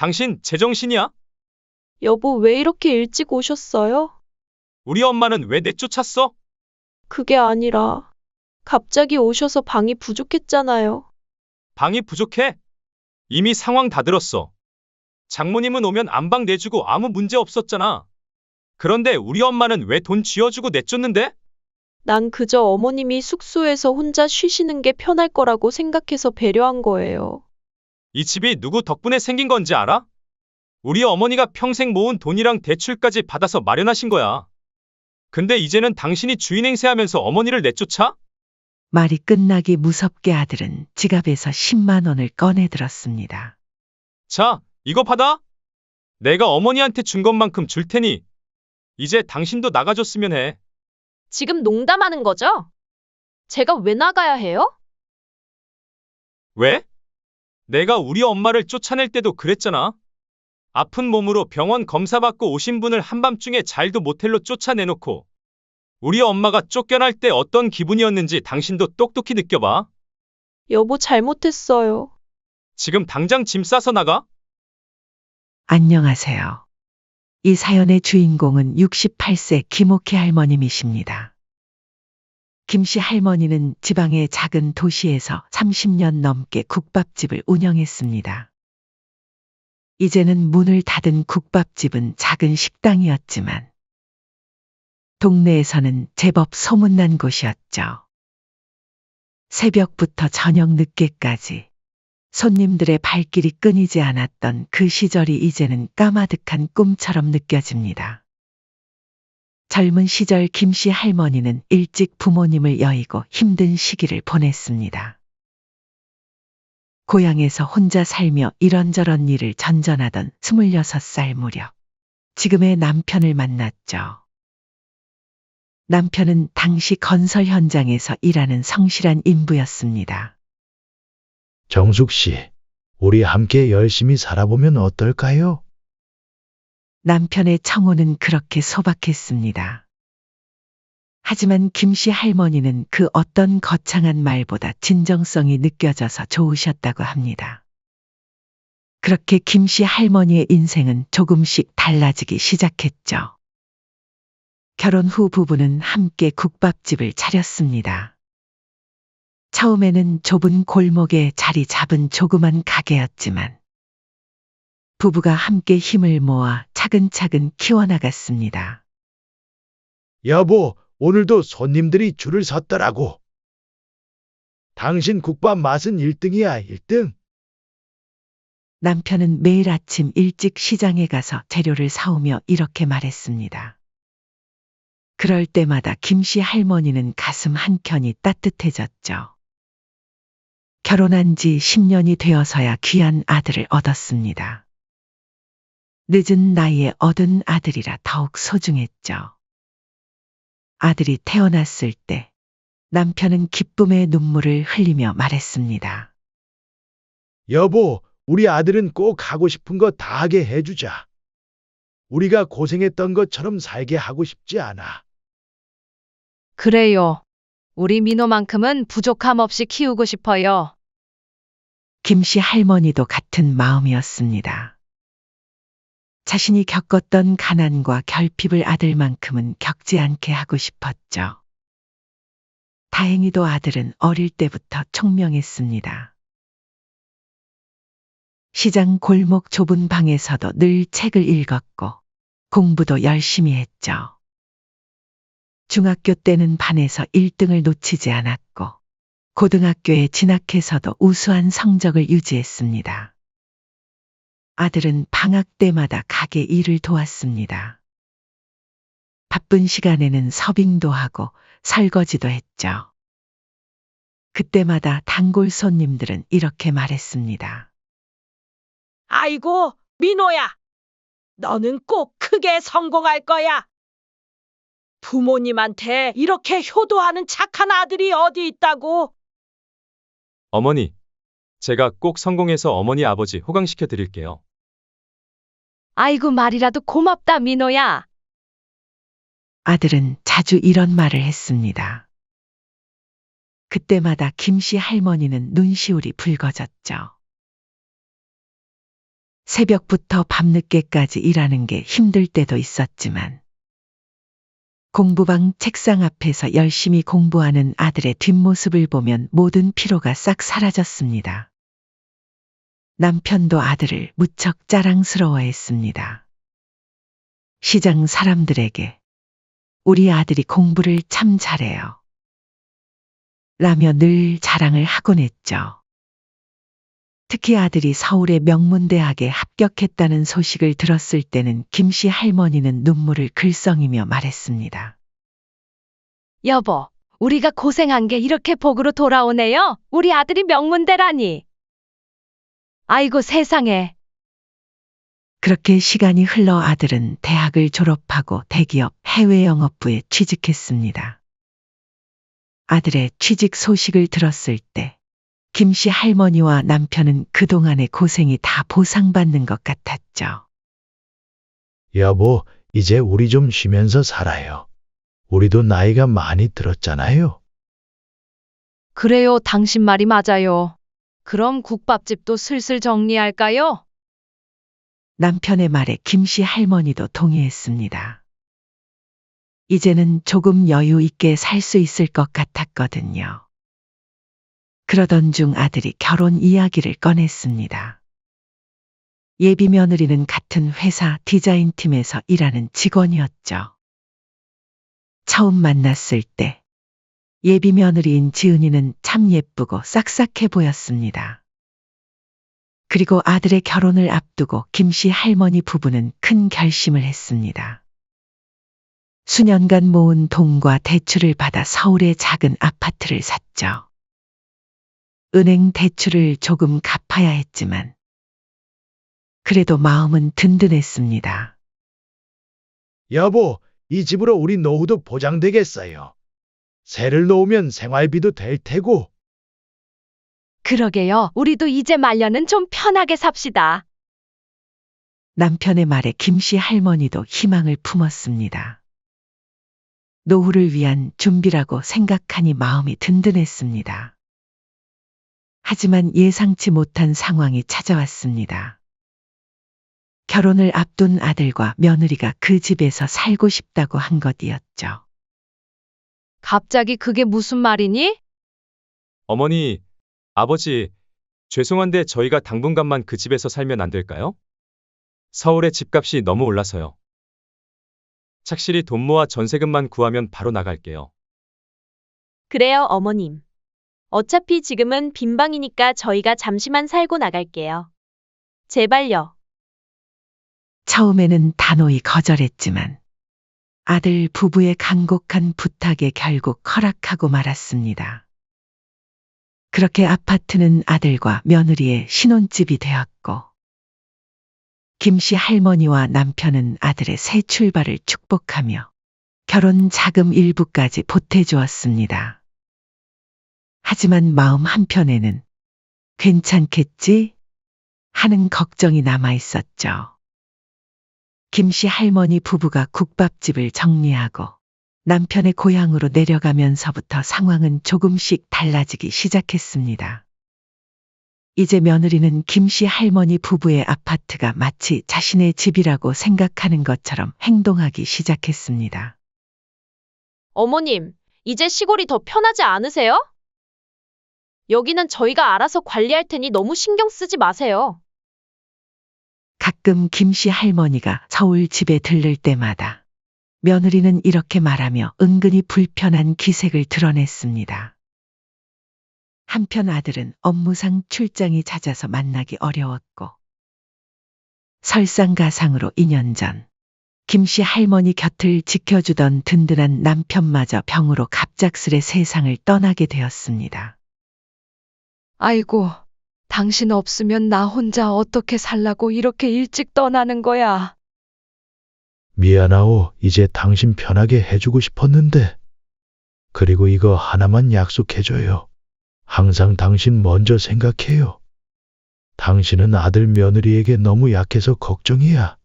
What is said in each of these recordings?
당신 제정신이야? 여보, 왜 이렇게 일찍 오셨어요? 우리 엄마는 왜 내쫓았어? 그게 아니라, 갑자기 오셔서 방이 부족했잖아요. 방이 부족해? 이미 상황 다 들었어. 장모님은 오면 안방 내주고 아무 문제 없었잖아. 그런데 우리 엄마는 왜 돈 쥐어주고 내쫓는데? 난 그저 어머님이 숙소에서 혼자 쉬시는 게 편할 거라고 생각해서 배려한 거예요. 이 집이 누구 덕분에 생긴 건지 알아? 우리 어머니가 평생 모은 돈이랑 대출까지 받아서 마련하신 거야. 근데 이제는 당신이 주인 행세하면서 어머니를 내쫓아? 말이 끝나기 무섭게 아들은 지갑에서 10만 원을 꺼내 들었습니다. 자, 이거 받아. 내가 어머니한테 준 것만큼 줄 테니 이제 당신도 나가줬으면 해. 지금 농담하는 거죠? 제가 왜 나가야 해요? 왜? 내가 우리 엄마를 쫓아낼 때도 그랬잖아. 아픈 몸으로 병원 검사 받고 오신 분을 한밤중에 잘도 모텔로 쫓아내놓고 우리 엄마가 쫓겨날 때 어떤 기분이었는지 당신도 똑똑히 느껴봐. 여보, 잘못했어요. 지금 당장 짐 싸서 나가? 안녕하세요. 이 사연의 주인공은 68세 김옥희 할머님이십니다. 김씨 할머니는 지방의 작은 도시에서 30년 넘게 국밥집을 운영했습니다. 이제는 문을 닫은 국밥집은 작은 식당이었지만 동네에서는 제법 소문난 곳이었죠. 새벽부터 저녁 늦게까지 손님들의 발길이 끊이지 않았던 그 시절이 이제는 까마득한 꿈처럼 느껴집니다. 젊은 시절 김씨 할머니는 일찍 부모님을 여의고 힘든 시기를 보냈습니다. 고향에서 혼자 살며 이런저런 일을 전전하던 26살 무렵 지금의 남편을 만났죠. 남편은 당시 건설 현장에서 일하는 성실한 인부였습니다. 정숙 씨, 우리 함께 열심히 살아보면 어떨까요? 남편의 청혼은 그렇게 소박했습니다. 하지만 김씨 할머니는 그 어떤 거창한 말보다 진정성이 느껴져서 좋으셨다고 합니다. 그렇게 김씨 할머니의 인생은 조금씩 달라지기 시작했죠. 결혼 후 부부는 함께 국밥집을 차렸습니다. 처음에는 좁은 골목에 자리 잡은 조그만 가게였지만 부부가 함께 힘을 모아 차근차근 키워나갔습니다. 여보, 오늘도 손님들이 줄을 섰더라고. 당신 국밥 맛은 1등이야, 1등. 남편은 매일 아침 일찍 시장에 가서 재료를 사오며 이렇게 말했습니다. 그럴 때마다 김씨 할머니는 가슴 한켠이 따뜻해졌죠. 결혼한 지 10년이 되어서야 귀한 아들을 얻었습니다. 늦은 나이에 얻은 아들이라 더욱 소중했죠. 아들이 태어났을 때 남편은 기쁨의 눈물을 흘리며 말했습니다. 여보, 우리 아들은 꼭 하고 싶은 거 다 하게 해주자. 우리가 고생했던 것처럼 살게 하고 싶지 않아. 그래요. 우리 민호만큼은 부족함 없이 키우고 싶어요. 김씨 할머니도 같은 마음이었습니다. 자신이 겪었던 가난과 결핍을 아들만큼은 겪지 않게 하고 싶었죠. 다행히도 아들은 어릴 때부터 총명했습니다. 시장 골목 좁은 방에서도 늘 책을 읽었고 공부도 열심히 했죠. 중학교 때는 반에서 1등을 놓치지 않았고 고등학교에 진학해서도 우수한 성적을 유지했습니다. 아들은 방학 때마다 가게 일을 도왔습니다. 바쁜 시간에는 서빙도 하고 설거지도 했죠. 그때마다 단골 손님들은 이렇게 말했습니다. 아이고, 민호야. 너는 꼭 크게 성공할 거야. 부모님한테 이렇게 효도하는 착한 아들이 어디 있다고? 어머니, 제가 꼭 성공해서 어머니 아버지 호강시켜 드릴게요. 아이고, 말이라도 고맙다, 민호야. 아들은 자주 이런 말을 했습니다. 그때마다 김씨 할머니는 눈시울이 붉어졌죠. 새벽부터 밤늦게까지 일하는 게 힘들 때도 있었지만 공부방 책상 앞에서 열심히 공부하는 아들의 뒷모습을 보면 모든 피로가 싹 사라졌습니다. 남편도 아들을 무척 자랑스러워했습니다. 시장 사람들에게 우리 아들이 공부를 참 잘해요 라며 늘 자랑을 하곤 했죠. 특히 아들이 서울의 명문대학에 합격했다는 소식을 들었을 때는 김씨 할머니는 눈물을 글썽이며 말했습니다. 여보, 우리가 고생한 게 이렇게 복으로 돌아오네요. 우리 아들이 명문대라니. 아이고 세상에. 그렇게 시간이 흘러 아들은 대학을 졸업하고 대기업 해외 영업부에 취직했습니다. 아들의 취직 소식을 들었을 때 김씨 할머니와 남편은 그동안의 고생이 다 보상받는 것 같았죠. 여보, 이제 우리 좀 쉬면서 살아요. 우리도 나이가 많이 들었잖아요. 그래요, 당신 말이 맞아요. 그럼 국밥집도 슬슬 정리할까요? 남편의 말에 김씨 할머니도 동의했습니다. 이제는 조금 여유 있게 살 수 있을 것 같았거든요. 그러던 중 아들이 결혼 이야기를 꺼냈습니다. 예비 며느리는 같은 회사 디자인팀에서 일하는 직원이었죠. 처음 만났을 때 예비 며느리인 지은이는 참 예쁘고 싹싹해 보였습니다. 그리고 아들의 결혼을 앞두고 김씨 할머니 부부는 큰 결심을 했습니다. 수년간 모은 돈과 대출을 받아 서울의 작은 아파트를 샀죠. 은행 대출을 조금 갚아야 했지만 그래도 마음은 든든했습니다. 여보, 이 집으로 우리 노후도 보장되겠어요. 새를 놓으면 생활비도 될 테고. 그러게요. 우리도 이제 말년은 좀 편하게 삽시다. 남편의 말에 김씨 할머니도 희망을 품었습니다. 노후를 위한 준비라고 생각하니 마음이 든든했습니다. 하지만 예상치 못한 상황이 찾아왔습니다. 결혼을 앞둔 아들과 며느리가 그 집에서 살고 싶다고 한 것이었죠. 갑자기 그게 무슨 말이니? 어머니, 아버지, 죄송한데 저희가 당분간만 그 집에서 살면 안 될까요? 서울의 집값이 너무 올라서요. 착실히 돈 모아 전세금만 구하면 바로 나갈게요. 그래요, 어머님. 어차피 지금은 빈방이니까 저희가 잠시만 살고 나갈게요. 제발요. 처음에는 단호히 거절했지만 아들 부부의 간곡한 부탁에 결국 허락하고 말았습니다. 그렇게 아파트는 아들과 며느리의 신혼집이 되었고 김씨 할머니와 남편은 아들의 새 출발을 축복하며 결혼 자금 일부까지 보태주었습니다. 하지만 마음 한편에는 괜찮겠지? 하는 걱정이 남아 있었죠. 김씨 할머니 부부가 국밥집을 정리하고 남편의 고향으로 내려가면서부터 상황은 조금씩 달라지기 시작했습니다. 이제 며느리는 김씨 할머니 부부의 아파트가 마치 자신의 집이라고 생각하는 것처럼 행동하기 시작했습니다. 어머님, 이제 시골이 더 편하지 않으세요? 여기는 저희가 알아서 관리할 테니 너무 신경 쓰지 마세요. 가끔 김씨 할머니가 서울 집에 들를 때마다 며느리는 이렇게 말하며 은근히 불편한 기색을 드러냈습니다. 한편 아들은 업무상 출장이 잦아서 만나기 어려웠고 설상가상으로 2년 전 김씨 할머니 곁을 지켜주던 든든한 남편마저 병으로 갑작스레 세상을 떠나게 되었습니다. 아이고, 당신 없으면 나 혼자 어떻게 살라고 이렇게 일찍 떠나는 거야. 미안하오. 이제 당신 편하게 해주고 싶었는데. 그리고 이거 하나만 약속해줘요. 항상 당신 먼저 생각해요. 당신은 아들 며느리에게 너무 약해서 걱정이야.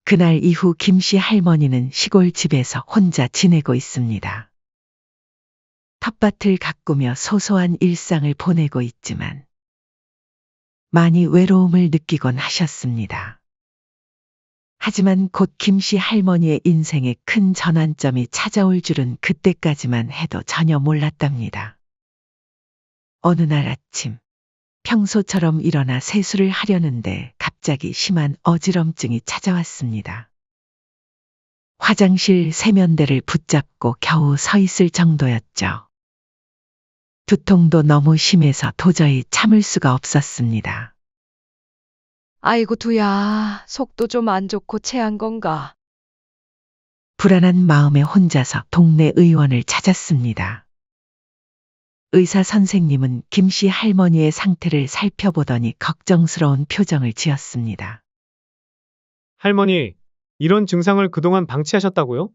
그날 이후 김씨 할머니는 시골 집에서 혼자 지내고 있습니다. 텃밭을 가꾸며 소소한 일상을 보내고 있지만 많이 외로움을 느끼곤 하셨습니다. 하지만 곧 김씨 할머니의 인생에 큰 전환점이 찾아올 줄은 그때까지만 해도 전혀 몰랐답니다. 어느 날 아침, 평소처럼 일어나 세수를 하려는데 갑자기 심한 어지럼증이 찾아왔습니다. 화장실 세면대를 붙잡고 겨우 서 있을 정도였죠. 두통도 너무 심해서 도저히 참을 수가 없었습니다. 아이고 두야, 속도 좀 안 좋고 체한 건가? 불안한 마음에 혼자서 동네 의원을 찾았습니다. 의사 선생님은 김씨 할머니의 상태를 살펴보더니 걱정스러운 표정을 지었습니다. 할머니, 이런 증상을 그동안 방치하셨다고요?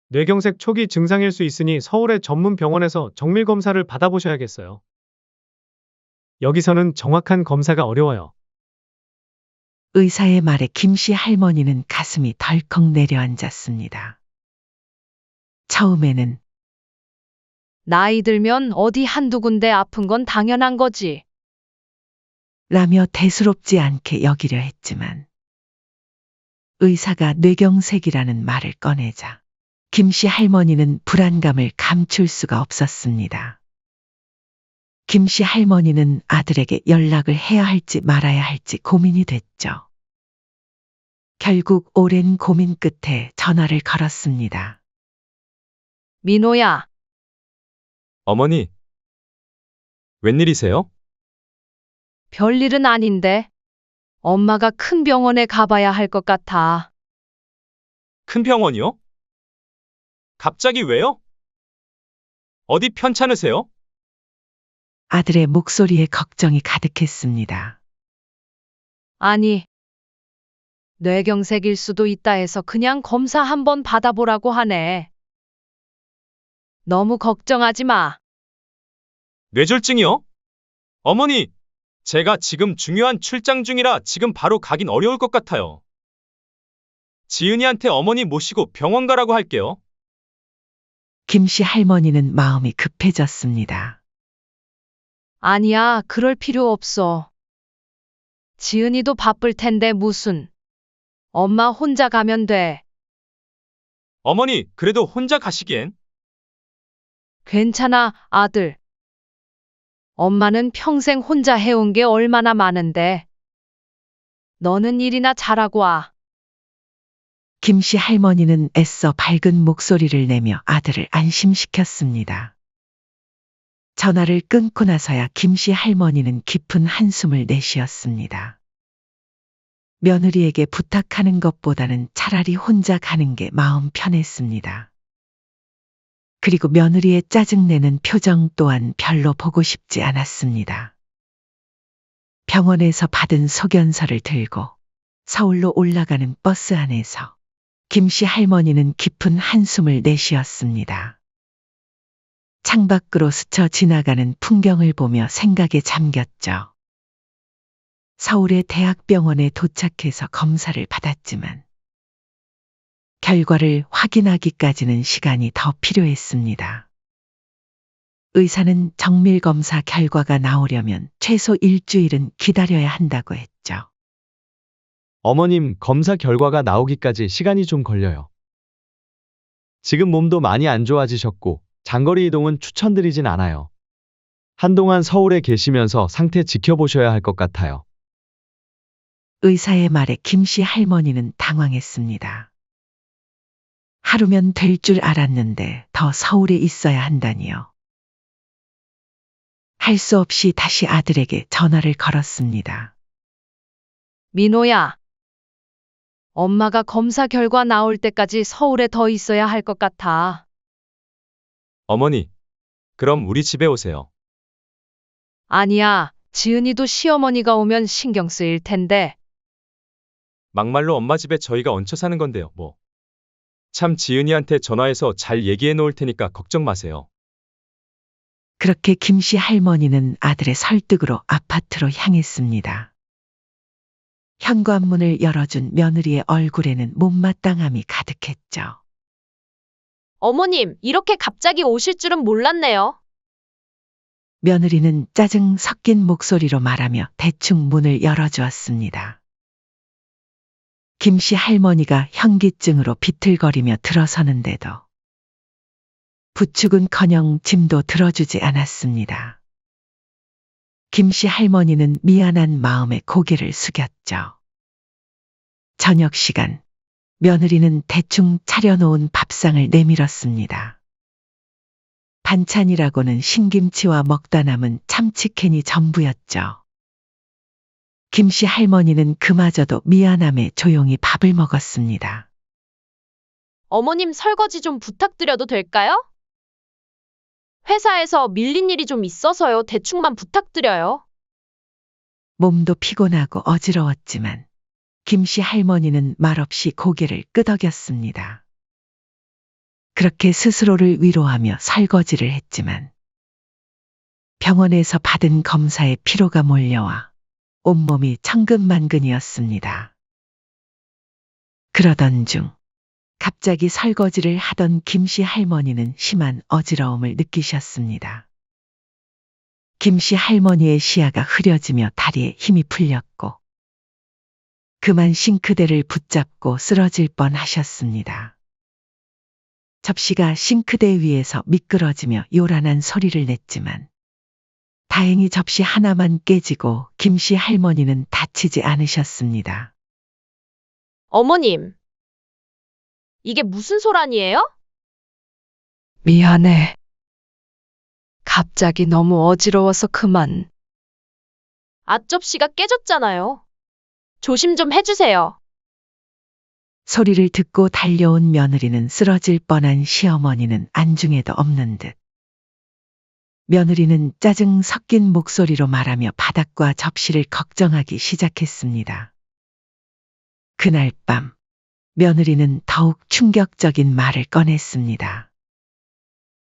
뇌경색 초기 증상일 수 있으니 서울의 전문 병원에서 정밀 검사를 받아보셔야겠어요. 여기서는 정확한 검사가 어려워요. 의사의 말에 김씨 할머니는 가슴이 덜컥 내려앉았습니다. 처음에는 나이 들면 어디 한두 군데 아픈 건 당연한 거지. 라며 대수롭지 않게 여기려 했지만 의사가 뇌경색이라는 말을 꺼내자 김씨 할머니는 불안감을 감출 수가 없었습니다. 김씨 할머니는 아들에게 연락을 해야 할지 말아야 할지 고민이 됐죠. 결국 오랜 고민 끝에 전화를 걸었습니다. 민호야, 어머니, 웬일이세요? 별일은 아닌데 엄마가 큰 병원에 가봐야 할 것 같아. 큰 병원이요? 갑자기 왜요? 어디 편찮으세요? 아들의 목소리에 걱정이 가득했습니다. 아니, 뇌경색일 수도 있다 해서 그냥 검사 한번 받아보라고 하네. 너무 걱정하지 마. 뇌졸중이요? 어머니, 제가 지금 중요한 출장 중이라 지금 바로 가긴 어려울 것 같아요. 지은이한테 어머니 모시고 병원 가라고 할게요. 김씨 할머니는 마음이 급해졌습니다. 아니야, 그럴 필요 없어. 지은이도 바쁠 텐데 무슨. 엄마 혼자 가면 돼. 어머니, 그래도 혼자 가시기엔. 괜찮아, 아들. 엄마는 평생 혼자 해온 게 얼마나 많은데. 너는 일이나 잘하고 와. 김씨 할머니는 애써 밝은 목소리를 내며 아들을 안심시켰습니다. 전화를 끊고 나서야 김씨 할머니는 깊은 한숨을 내쉬었습니다. 며느리에게 부탁하는 것보다는 차라리 혼자 가는 게 마음 편했습니다. 그리고 며느리의 짜증내는 표정 또한 별로 보고 싶지 않았습니다. 병원에서 받은 소견서를 들고 서울로 올라가는 버스 안에서 김씨 할머니는 깊은 한숨을 내쉬었습니다. 창밖으로 스쳐 지나가는 풍경을 보며 생각에 잠겼죠. 서울의 대학병원에 도착해서 검사를 받았지만 결과를 확인하기까지는 시간이 더 필요했습니다. 의사는 정밀검사 결과가 나오려면 최소 일주일은 기다려야 한다고 했죠. 어머님, 검사 결과가 나오기까지 시간이 좀 걸려요. 지금 몸도 많이 안 좋아지셨고, 장거리 이동은 추천드리진 않아요. 한동안 서울에 계시면서 상태 지켜보셔야 할 것 같아요. 의사의 말에 김씨 할머니는 당황했습니다. 하루면 될 줄 알았는데 더 서울에 있어야 한다니요. 할 수 없이 다시 아들에게 전화를 걸었습니다. 민호야. 엄마가 검사 결과 나올 때까지 서울에 더 있어야 할 것 같아. 어머니, 그럼 우리 집에 오세요. 아니야, 지은이도 시어머니가 오면 신경 쓰일 텐데. 막말로 엄마 집에 저희가 얹혀 사는 건데요, 뭐. 참 지은이한테 전화해서 잘 얘기해 놓을 테니까 걱정 마세요. 그렇게 김씨 할머니는 아들의 설득으로 아파트로 향했습니다. 현관문을 열어준 며느리의 얼굴에는 못마땅함이 가득했죠. 어머님, 이렇게 갑자기 오실 줄은 몰랐네요. 며느리는 짜증 섞인 목소리로 말하며 대충 문을 열어주었습니다. 김씨 할머니가 현기증으로 비틀거리며 들어서는데도 부축은커녕 짐도 들어주지 않았습니다. 김씨 할머니는 미안한 마음에 고개를 숙였죠. 저녁 시간, 며느리는 대충 차려놓은 밥상을 내밀었습니다. 반찬이라고는 신김치와 먹다 남은 참치캔이 전부였죠. 김씨 할머니는 그마저도 미안함에 조용히 밥을 먹었습니다. 어머님 설거지 좀 부탁드려도 될까요? 회사에서 밀린 일이 좀 있어서요. 대충만 부탁드려요. 몸도 피곤하고 어지러웠지만 김씨 할머니는 말없이 고개를 끄덕였습니다. 그렇게 스스로를 위로하며 설거지를 했지만 병원에서 받은 검사에 피로가 몰려와 온몸이 천근만근이었습니다. 그러던 중 갑자기 설거지를 하던 김씨 할머니는 심한 어지러움을 느끼셨습니다. 김씨 할머니의 시야가 흐려지며 다리에 힘이 풀렸고 그만 싱크대를 붙잡고 쓰러질 뻔하셨습니다. 접시가 싱크대 위에서 미끄러지며 요란한 소리를 냈지만 다행히 접시 하나만 깨지고 김씨 할머니는 다치지 않으셨습니다. 어머님, 이게 무슨 소란이에요? 미안해. 갑자기 너무 어지러워서 그만. 앞접시가 깨졌잖아요. 조심 좀 해주세요. 소리를 듣고 달려온 며느리는 쓰러질 뻔한 시어머니는 안중에도 없는 듯. 며느리는 짜증 섞인 목소리로 말하며 바닥과 접시를 걱정하기 시작했습니다. 그날 밤, 며느리는 더욱 충격적인 말을 꺼냈습니다.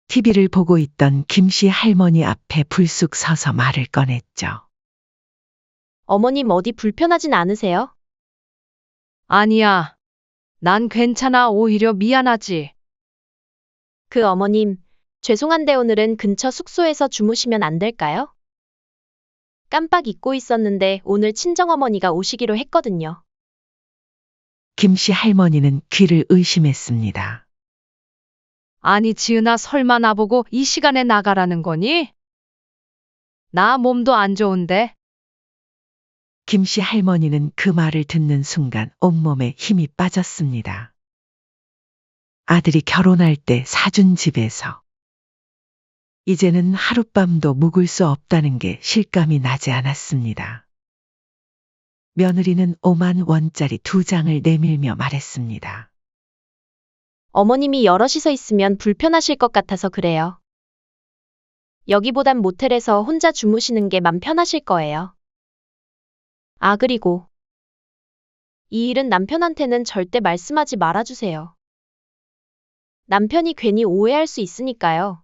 TV를 보고 있던 김씨 할머니 앞에 불쑥 서서 말을 꺼냈죠. 어머님 어디 불편하진 않으세요? 아니야. 난 괜찮아. 오히려 미안하지. 그 어머님, 죄송한데 오늘은 근처 숙소에서 주무시면 안 될까요? 깜빡 잊고 있었는데 오늘 친정어머니가 오시기로 했거든요. 김씨 할머니는 귀를 의심했습니다. 아니, 지은아, 설마 나보고 이 시간에 나가라는 거니? 나 몸도 안 좋은데. 김씨 할머니는 그 말을 듣는 순간 온몸에 힘이 빠졌습니다. 아들이 결혼할 때 사준 집에서 이제는 하룻밤도 묵을 수 없다는 게 실감이 나지 않았습니다. 며느리는 5만 원짜리 2장을 내밀며 말했습니다. 어머님이 여럿이서 있으면 불편하실 것 같아서 그래요. 여기보단 모텔에서 혼자 주무시는 게 맘 편하실 거예요. 아, 그리고 이 일은 남편한테는 절대 말씀하지 말아주세요. 남편이 괜히 오해할 수 있으니까요.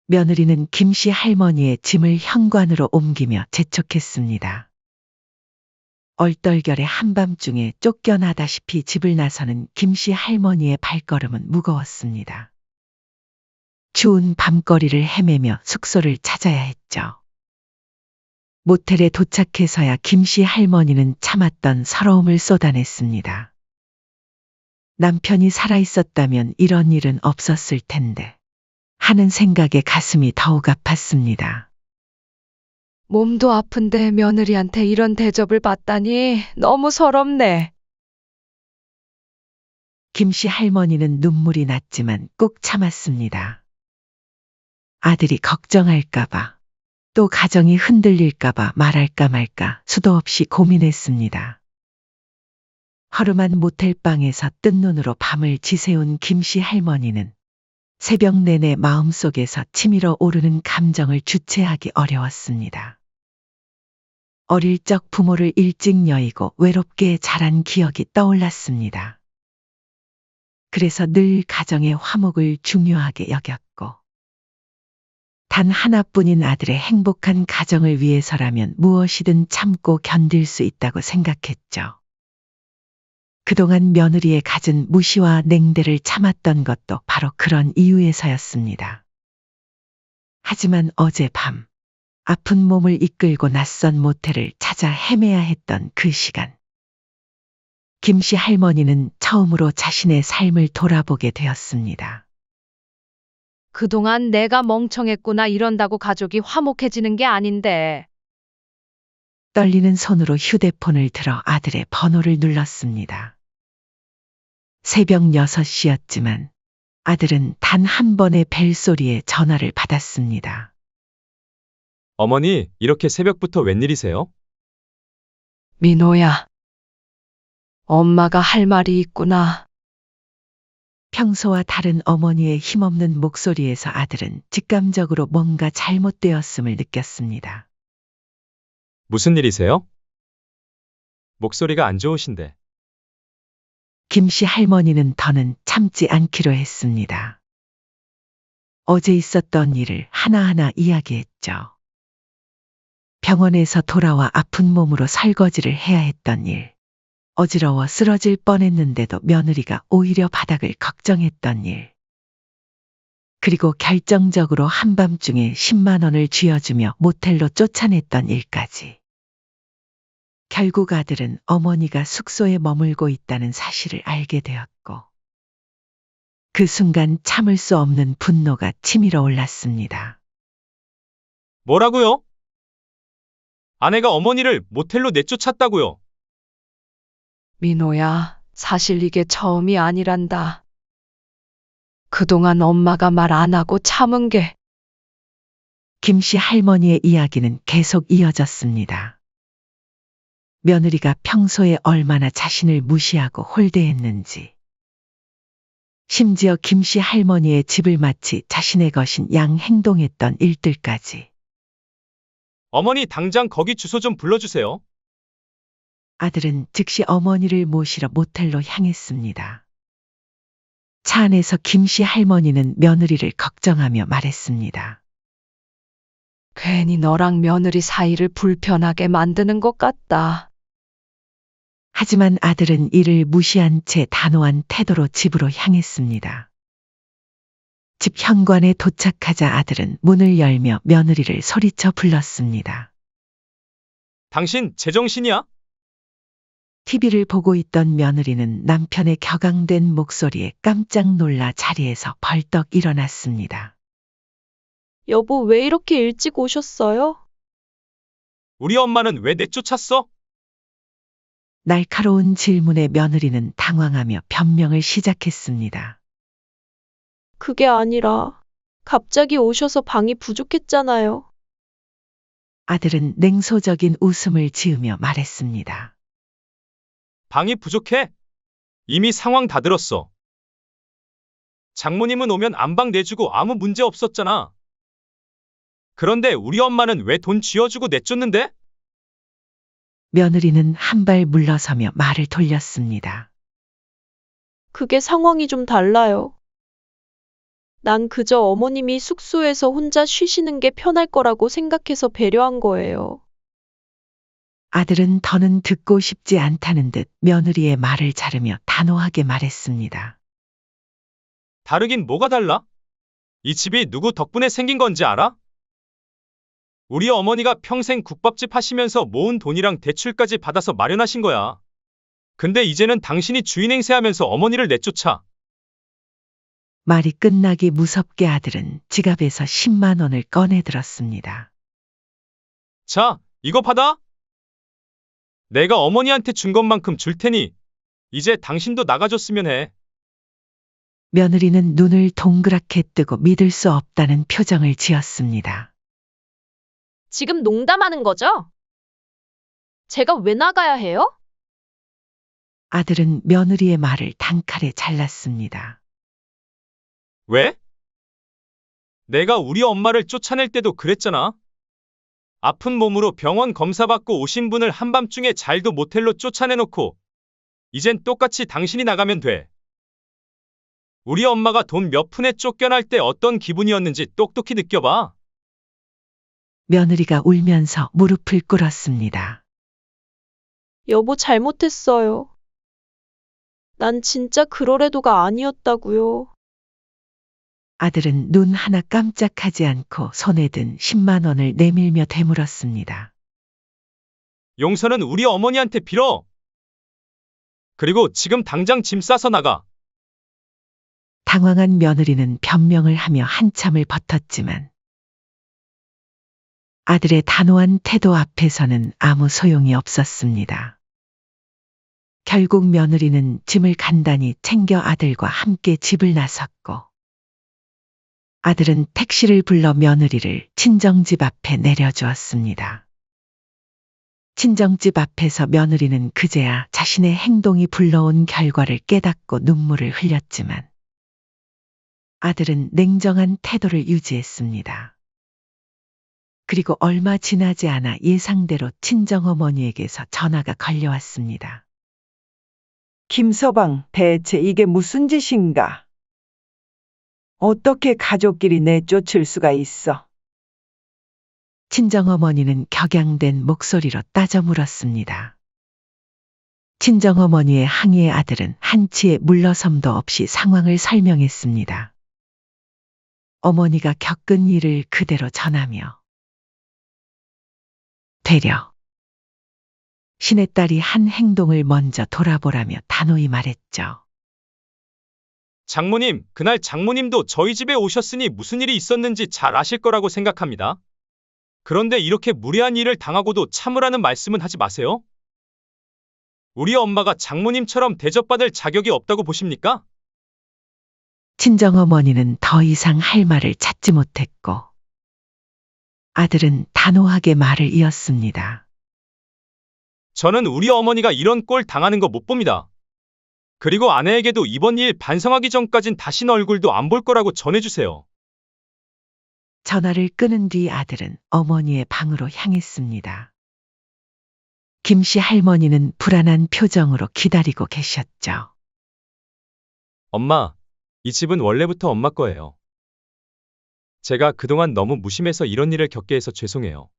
며느리는 김씨 할머니의 짐을 현관으로 옮기며 재촉했습니다. 얼떨결에 한밤중에 쫓겨나다시피 집을 나서는 김씨 할머니의 발걸음은 무거웠습니다. 추운 밤거리를 헤매며 숙소를 찾아야 했죠. 모텔에 도착해서야 김씨 할머니는 참았던 서러움을 쏟아냈습니다. 남편이 살아있었다면 이런 일은 없었을 텐데 하는 생각에 가슴이 더욱 아팠습니다. 몸도 아픈데 며느리한테 이런 대접을 받다니 너무 서럽네. 김씨 할머니는 눈물이 났지만 꾹 참았습니다. 아들이 걱정할까봐, 또 가정이 흔들릴까봐 말할까 말까 수도 없이 고민했습니다. 허름한 모텔방에서 뜬 눈으로 밤을 지새운 김씨 할머니는 새벽 내내 마음속에서 치밀어 오르는 감정을 주체하기 어려웠습니다. 어릴 적 부모를 일찍 여의고 외롭게 자란 기억이 떠올랐습니다. 그래서 늘 가정의 화목을 중요하게 여겼고 단 하나뿐인 아들의 행복한 가정을 위해서라면 무엇이든 참고 견딜 수 있다고 생각했죠. 그동안 며느리의 갖은 무시와 냉대를 참았던 것도 바로 그런 이유에서였습니다. 하지만 어젯밤 아픈 몸을 이끌고 낯선 모텔을 찾아 헤매야 했던 그 시간. 김씨 할머니는 처음으로 자신의 삶을 돌아보게 되었습니다. 그동안 내가 멍청했구나 이런다고 가족이 화목해지는 게 아닌데. 떨리는 손으로 휴대폰을 들어 아들의 번호를 눌렀습니다. 새벽 6시였지만 아들은 단 한 번의 벨소리에 전화를 받았습니다. 어머니, 이렇게 새벽부터 웬일이세요? 민호야. 엄마가 할 말이 있구나. 평소와 다른 어머니의 힘없는 목소리에서 아들은 직감적으로 뭔가 잘못되었음을 느꼈습니다. 무슨 일이세요? 목소리가 안 좋으신데. 김씨 할머니는 더는 참지 않기로 했습니다. 어제 있었던 일을 하나하나 이야기했죠. 병원에서 돌아와 아픈 몸으로 설거지를 해야 했던 일. 어지러워 쓰러질 뻔했는데도 며느리가 오히려 바닥을 걱정했던 일. 그리고 결정적으로 한밤중에 10만 원을 쥐어주며 모텔로 쫓아냈던 일까지. 결국 아들은 어머니가 숙소에 머물고 있다는 사실을 알게 되었고, 그 순간 참을 수 없는 분노가 치밀어 올랐습니다. 뭐라고요? 아내가 어머니를 모텔로 내쫓았다고요? 민호야, 사실 이게 처음이 아니란다. 그동안 엄마가 말 안 하고 참은 게 김씨 할머니의 이야기는 계속 이어졌습니다. 며느리가 평소에 얼마나 자신을 무시하고 홀대했는지, 심지어 김씨 할머니의 집을 마치 자신의 것인 양 행동했던 일들까지. 어머니 당장 거기 주소 좀 불러주세요. 아들은 즉시 어머니를 모시러 모텔로 향했습니다. 차 안에서 김씨 할머니는 며느리를 걱정하며 말했습니다. 괜히 너랑 며느리 사이를 불편하게 만드는 것 같다. 하지만 아들은 이를 무시한 채 단호한 태도로 집으로 향했습니다. 집 현관에 도착하자 아들은 문을 열며 며느리를 소리쳐 불렀습니다. 당신 제정신이야? TV를 보고 있던 며느리는 남편의 격앙된 목소리에 깜짝 놀라 자리에서 벌떡 일어났습니다. 여보, 왜 이렇게 일찍 오셨어요? 우리 엄마는 왜 내쫓았어? 날카로운 질문에 며느리는 당황하며 변명을 시작했습니다. 그게 아니라 갑자기 오셔서 방이 부족했잖아요. 아들은 냉소적인 웃음을 지으며 말했습니다. 방이 부족해? 이미 상황 다 들었어. 장모님은 오면 안방 내주고 아무 문제 없었잖아. 그런데 우리 엄마는 왜 돈 쥐어주고 내쫓는데? 며느리는 한 발 물러서며 말을 돌렸습니다. 그게 상황이 좀 달라요. 난 그저 어머님이 숙소에서 혼자 쉬시는 게 편할 거라고 생각해서 배려한 거예요. 아들은 더는 듣고 싶지 않다는 듯 며느리의 말을 자르며 단호하게 말했습니다. 다르긴 뭐가 달라? 이 집이 누구 덕분에 생긴 건지 알아? 우리 어머니가 평생 국밥집 하시면서 모은 돈이랑 대출까지 받아서 마련하신 거야. 근데 이제는 당신이 주인 행세하면서 어머니를 내쫓아. 말이 끝나기 무섭게 아들은 지갑에서 10만 원을 꺼내 들었습니다. 자, 이거 받아. 내가 어머니한테 준 것만큼 줄 테니 이제 당신도 나가줬으면 해. 며느리는 눈을 동그랗게 뜨고 믿을 수 없다는 표정을 지었습니다. 지금 농담하는 거죠? 제가 왜 나가야 해요? 아들은 며느리의 말을 단칼에 잘랐습니다. 왜? 내가 우리 엄마를 쫓아낼 때도 그랬잖아. 아픈 몸으로 병원 검사받고 오신 분을 한밤중에 잘도 모텔로 쫓아내놓고 이젠 똑같이 당신이 나가면 돼. 우리 엄마가 돈 몇 푼에 쫓겨날 때 어떤 기분이었는지 똑똑히 느껴봐. 며느리가 울면서 무릎을 꿇었습니다. 여보, 잘못했어요. 난 진짜 그럴 애도가 아니었다고요. 아들은 눈 하나 깜짝하지 않고 손에 든 10만 원을 내밀며 되물었습니다. 용서는 우리 어머니한테 빌어. 그리고 지금 당장 짐 싸서 나가. 당황한 며느리는 변명을 하며 한참을 버텼지만 아들의 단호한 태도 앞에서는 아무 소용이 없었습니다. 결국 며느리는 짐을 간단히 챙겨 아들과 함께 집을 나섰고 아들은 택시를 불러 며느리를 친정집 앞에 내려주었습니다. 친정집 앞에서 며느리는 그제야 자신의 행동이 불러온 결과를 깨닫고 눈물을 흘렸지만 아들은 냉정한 태도를 유지했습니다. 그리고 얼마 지나지 않아 예상대로 친정어머니에게서 전화가 걸려왔습니다. 김서방, 대체 이게 무슨 짓인가? 어떻게 가족끼리 내쫓을 수가 있어? 친정어머니는 격양된 목소리로 따져 물었습니다. 친정어머니의 항의에 아들은 한치의 물러섬도 없이 상황을 설명했습니다. 어머니가 겪은 일을 그대로 전하며 되려 신의 딸이 한 행동을 먼저 돌아보라며 단호히 말했죠. 장모님, 그날 장모님도 저희 집에 오셨으니 무슨 일이 있었는지 잘 아실 거라고 생각합니다. 그런데 이렇게 무례한 일을 당하고도 참으라는 말씀은 하지 마세요. 우리 엄마가 장모님처럼 대접받을 자격이 없다고 보십니까? 친정어머니는 더 이상 할 말을 찾지 못했고 아들은 단호하게 말을 이었습니다. 저는 우리 어머니가 이런 꼴 당하는 거 못 봅니다. 그리고 아내에게도 이번 일 반성하기 전까진 다신 얼굴도 안 볼 거라고 전해주세요. 전화를 끊은 뒤 아들은 어머니의 방으로 향했습니다. 김씨 할머니는 불안한 표정으로 기다리고 계셨죠. 엄마, 이 집은 원래부터 엄마 거예요. 제가 그동안 너무 무심해서 이런 일을 겪게 해서 죄송해요.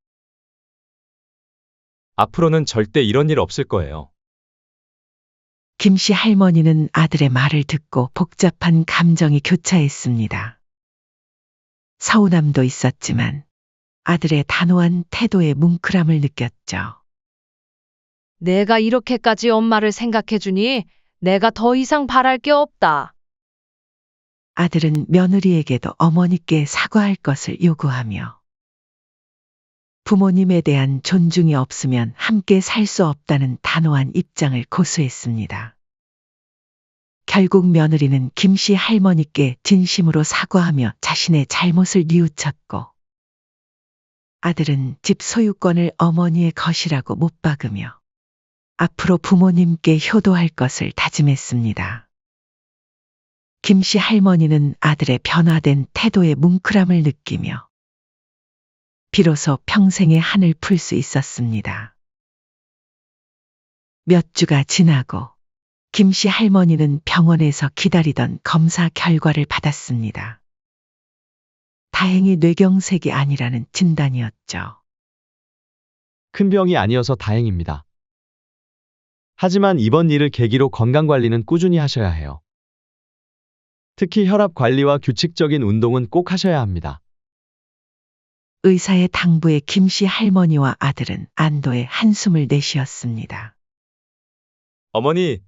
앞으로는 절대 이런 일 없을 거예요. 김씨 할머니는 아들의 말을 듣고 복잡한 감정이 교차했습니다. 서운함도 있었지만 아들의 단호한 태도에 뭉클함을 느꼈죠. 내가 이렇게까지 엄마를 생각해주니 내가 더 이상 바랄 게 없다. 아들은 며느리에게도 어머니께 사과할 것을 요구하며 부모님에 대한 존중이 없으면 함께 살 수 없다는 단호한 입장을 고수했습니다. 결국 며느리는 김씨 할머니께 진심으로 사과하며 자신의 잘못을 뉘우쳤고 아들은 집 소유권을 어머니의 것이라고 못 박으며 앞으로 부모님께 효도할 것을 다짐했습니다. 김씨 할머니는 아들의 변화된 태도에 뭉클함을 느끼며 비로소 평생의 한을 풀 수 있었습니다. 몇 주가 지나고 김씨 할머니는 병원에서 기다리던 검사 결과를 받았습니다. 다행히 뇌경색이 아니라는 진단이었죠. 큰 병이 아니어서 다행입니다. 하지만 이번 일을 계기로 건강관리는 꾸준히 하셔야 해요. 특히 혈압 관리와 규칙적인 운동은 꼭 하셔야 합니다. 의사의 당부에 김씨 할머니와 아들은 안도의 한숨을 내쉬었습니다. 어머니,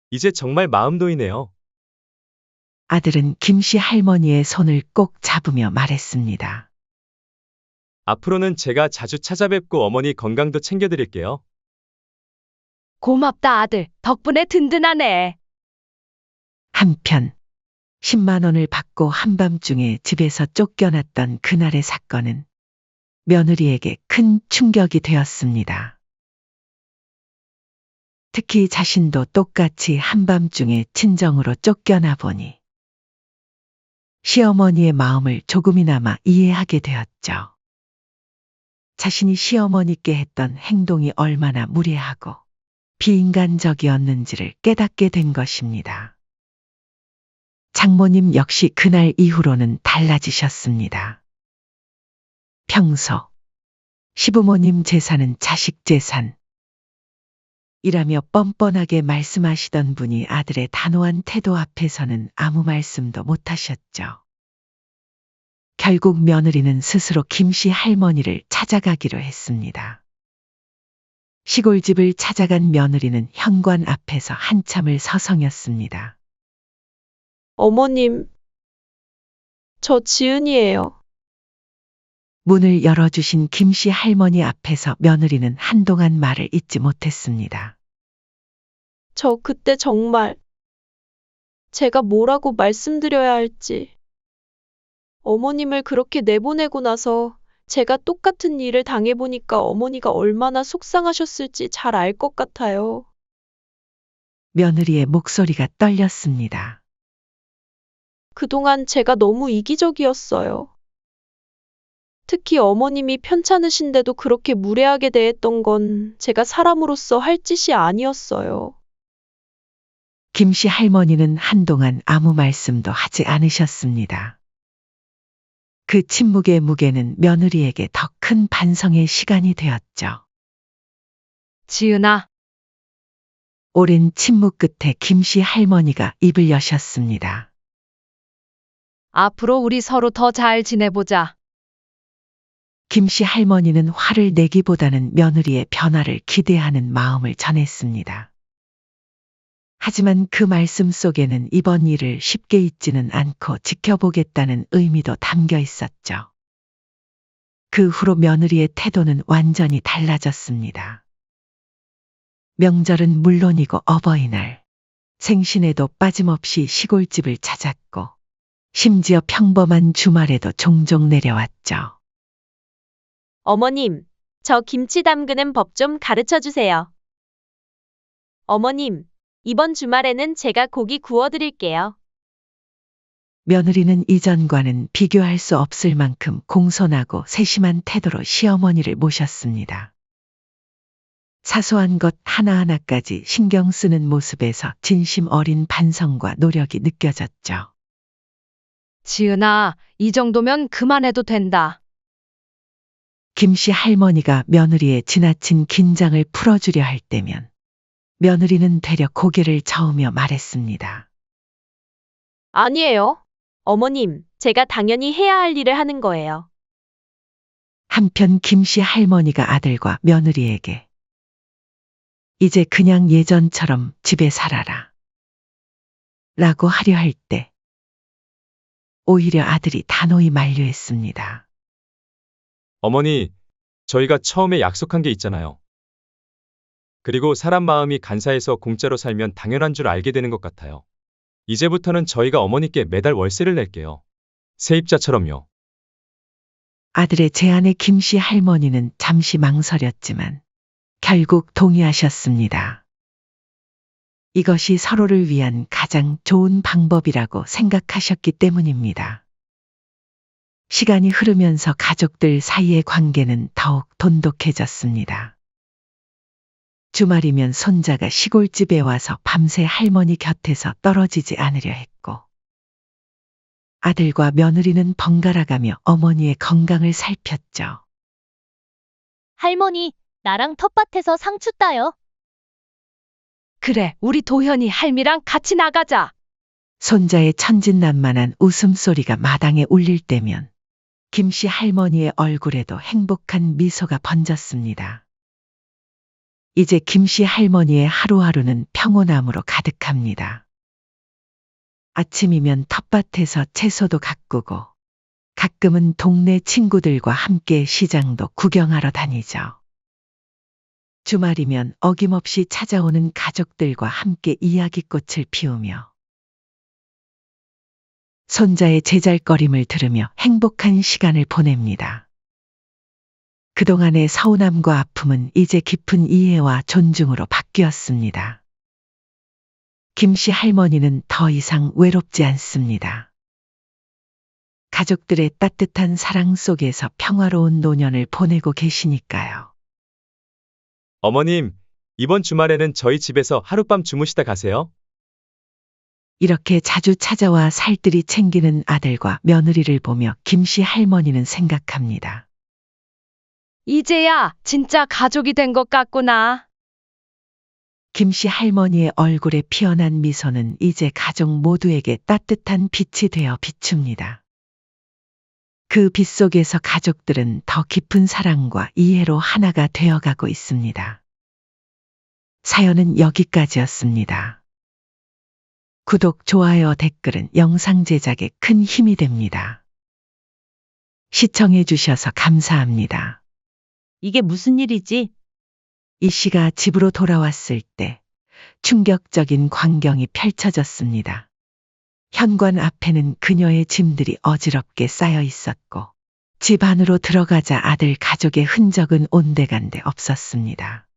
이제 정말 마음 놓이네요. 아들은 김씨 할머니의 손을 꼭 잡으며 말했습니다. 앞으로는 제가 자주 찾아뵙고 어머니 건강도 챙겨드릴게요. 고맙다 아들. 덕분에 든든하네. 한편 10만 원을 받고 한밤중에 집에서 쫓겨났던 그날의 사건은 며느리에게 큰 충격이 되었습니다. 특히 자신도 똑같이 한밤중에 친정으로 쫓겨나 보니 시어머니의 마음을 조금이나마 이해하게 되었죠. 자신이 시어머니께 했던 행동이 얼마나 무례하고 비인간적이었는지를 깨닫게 된 것입니다. 장모님 역시 그날 이후로는 달라지셨습니다. 평소 시부모님 재산은 자식 재산 이라며 뻔뻔하게 말씀하시던 분이 아들의 단호한 태도 앞에서는 아무 말씀도 못하셨죠. 결국 며느리는 스스로 김씨 할머니를 찾아가기로 했습니다. 시골집을 찾아간 며느리는 현관 앞에서 한참을 서성였습니다. 어머님, 저 지은이에요. 문을 열어주신 김씨 할머니 앞에서 며느리는 한동안 말을 잇지 못했습니다. 저 그때 정말 제가 뭐라고 말씀드려야 할지. 어머님을 그렇게 내보내고 나서 제가 똑같은 일을 당해보니까 어머니가 얼마나 속상하셨을지 잘 알 것 같아요. 며느리의 목소리가 떨렸습니다. 그동안 제가 너무 이기적이었어요. 특히 어머님이 편찮으신데도 그렇게 무례하게 대했던 건 제가 사람으로서 할 짓이 아니었어요. 김씨 할머니는 한동안 아무 말씀도 하지 않으셨습니다. 그 침묵의 무게는 며느리에게 더 큰 반성의 시간이 되었죠. 지은아, 오랜 침묵 끝에 김씨 할머니가 입을 여셨습니다. 앞으로 우리 서로 더 잘 지내보자. 김씨 할머니는 화를 내기보다는 며느리의 변화를 기대하는 마음을 전했습니다. 하지만 그 말씀 속에는 이번 일을 쉽게 잊지는 않고 지켜보겠다는 의미도 담겨 있었죠. 그 후로 며느리의 태도는 완전히 달라졌습니다. 명절은 물론이고 어버이날, 생신에도 빠짐없이 시골집을 찾았고, 심지어 평범한 주말에도 종종 내려왔죠. 어머님, 저 김치 담그는 법 좀 가르쳐 주세요. 어머님, 이번 주말에는 제가 고기 구워드릴게요. 며느리는 이전과는 비교할 수 없을 만큼 공손하고 세심한 태도로 시어머니를 모셨습니다. 사소한 것 하나하나까지 신경 쓰는 모습에서 진심 어린 반성과 노력이 느껴졌죠. 지은아, 이 정도면 그만해도 된다. 김씨 할머니가 며느리의 지나친 긴장을 풀어주려 할 때면 며느리는 되려 고개를 저으며 말했습니다. 아니에요. 어머님, 제가 당연히 해야 할 일을 하는 거예요. 한편 김씨 할머니가 아들과 며느리에게 이제 그냥 예전처럼 집에 살아라 라고 하려 할 때 오히려 아들이 단호히 만류했습니다. 어머니, 저희가 처음에 약속한 게 있잖아요. 그리고 사람 마음이 간사해서 공짜로 살면 당연한 줄 알게 되는 것 같아요. 이제부터는 저희가 어머니께 매달 월세를 낼게요. 세입자처럼요. 아들의 제안에 김씨 할머니는 잠시 망설였지만 결국 동의하셨습니다. 이것이 서로를 위한 가장 좋은 방법이라고 생각하셨기 때문입니다. 시간이 흐르면서 가족들 사이의 관계는 더욱 돈독해졌습니다. 주말이면 손자가 시골집에 와서 밤새 할머니 곁에서 떨어지지 않으려 했고, 아들과 며느리는 번갈아가며 어머니의 건강을 살폈죠. 할머니, 나랑 텃밭에서 상추 따요. 그래, 우리 도현이 할미랑 같이 나가자. 손자의 천진난만한 웃음소리가 마당에 울릴 때면 김씨 할머니의 얼굴에도 행복한 미소가 번졌습니다. 이제 김씨 할머니의 하루하루는 평온함으로 가득합니다. 아침이면 텃밭에서 채소도 가꾸고 가끔은 동네 친구들과 함께 시장도 구경하러 다니죠. 주말이면 어김없이 찾아오는 가족들과 함께 이야기꽃을 피우며 손자의 제잘거림을 들으며 행복한 시간을 보냅니다. 그동안의 서운함과 아픔은 이제 깊은 이해와 존중으로 바뀌었습니다. 김씨 할머니는 더 이상 외롭지 않습니다. 가족들의 따뜻한 사랑 속에서 평화로운 노년을 보내고 계시니까요. 어머님, 이번 주말에는 저희 집에서 하룻밤 주무시다 가세요. 이렇게 자주 찾아와 살뜰히 챙기는 아들과 며느리를 보며 김씨 할머니는 생각합니다. 이제야 진짜 가족이 된 것 같구나. 김씨 할머니의 얼굴에 피어난 미소는 이제 가족 모두에게 따뜻한 빛이 되어 비춥니다. 그 빗속에서 가족들은 더 깊은 사랑과 이해로 하나가 되어가고 있습니다. 사연은 여기까지였습니다. 구독, 좋아요, 댓글은 영상 제작에 큰 힘이 됩니다. 시청해 주셔서 감사합니다. 이게 무슨 일이지? 이 씨가 집으로 돌아왔을 때 충격적인 광경이 펼쳐졌습니다. 현관 앞에는 그녀의 짐들이 어지럽게 쌓여 있었고 집 안으로 들어가자 아들 가족의 흔적은 온데간데 없었습니다.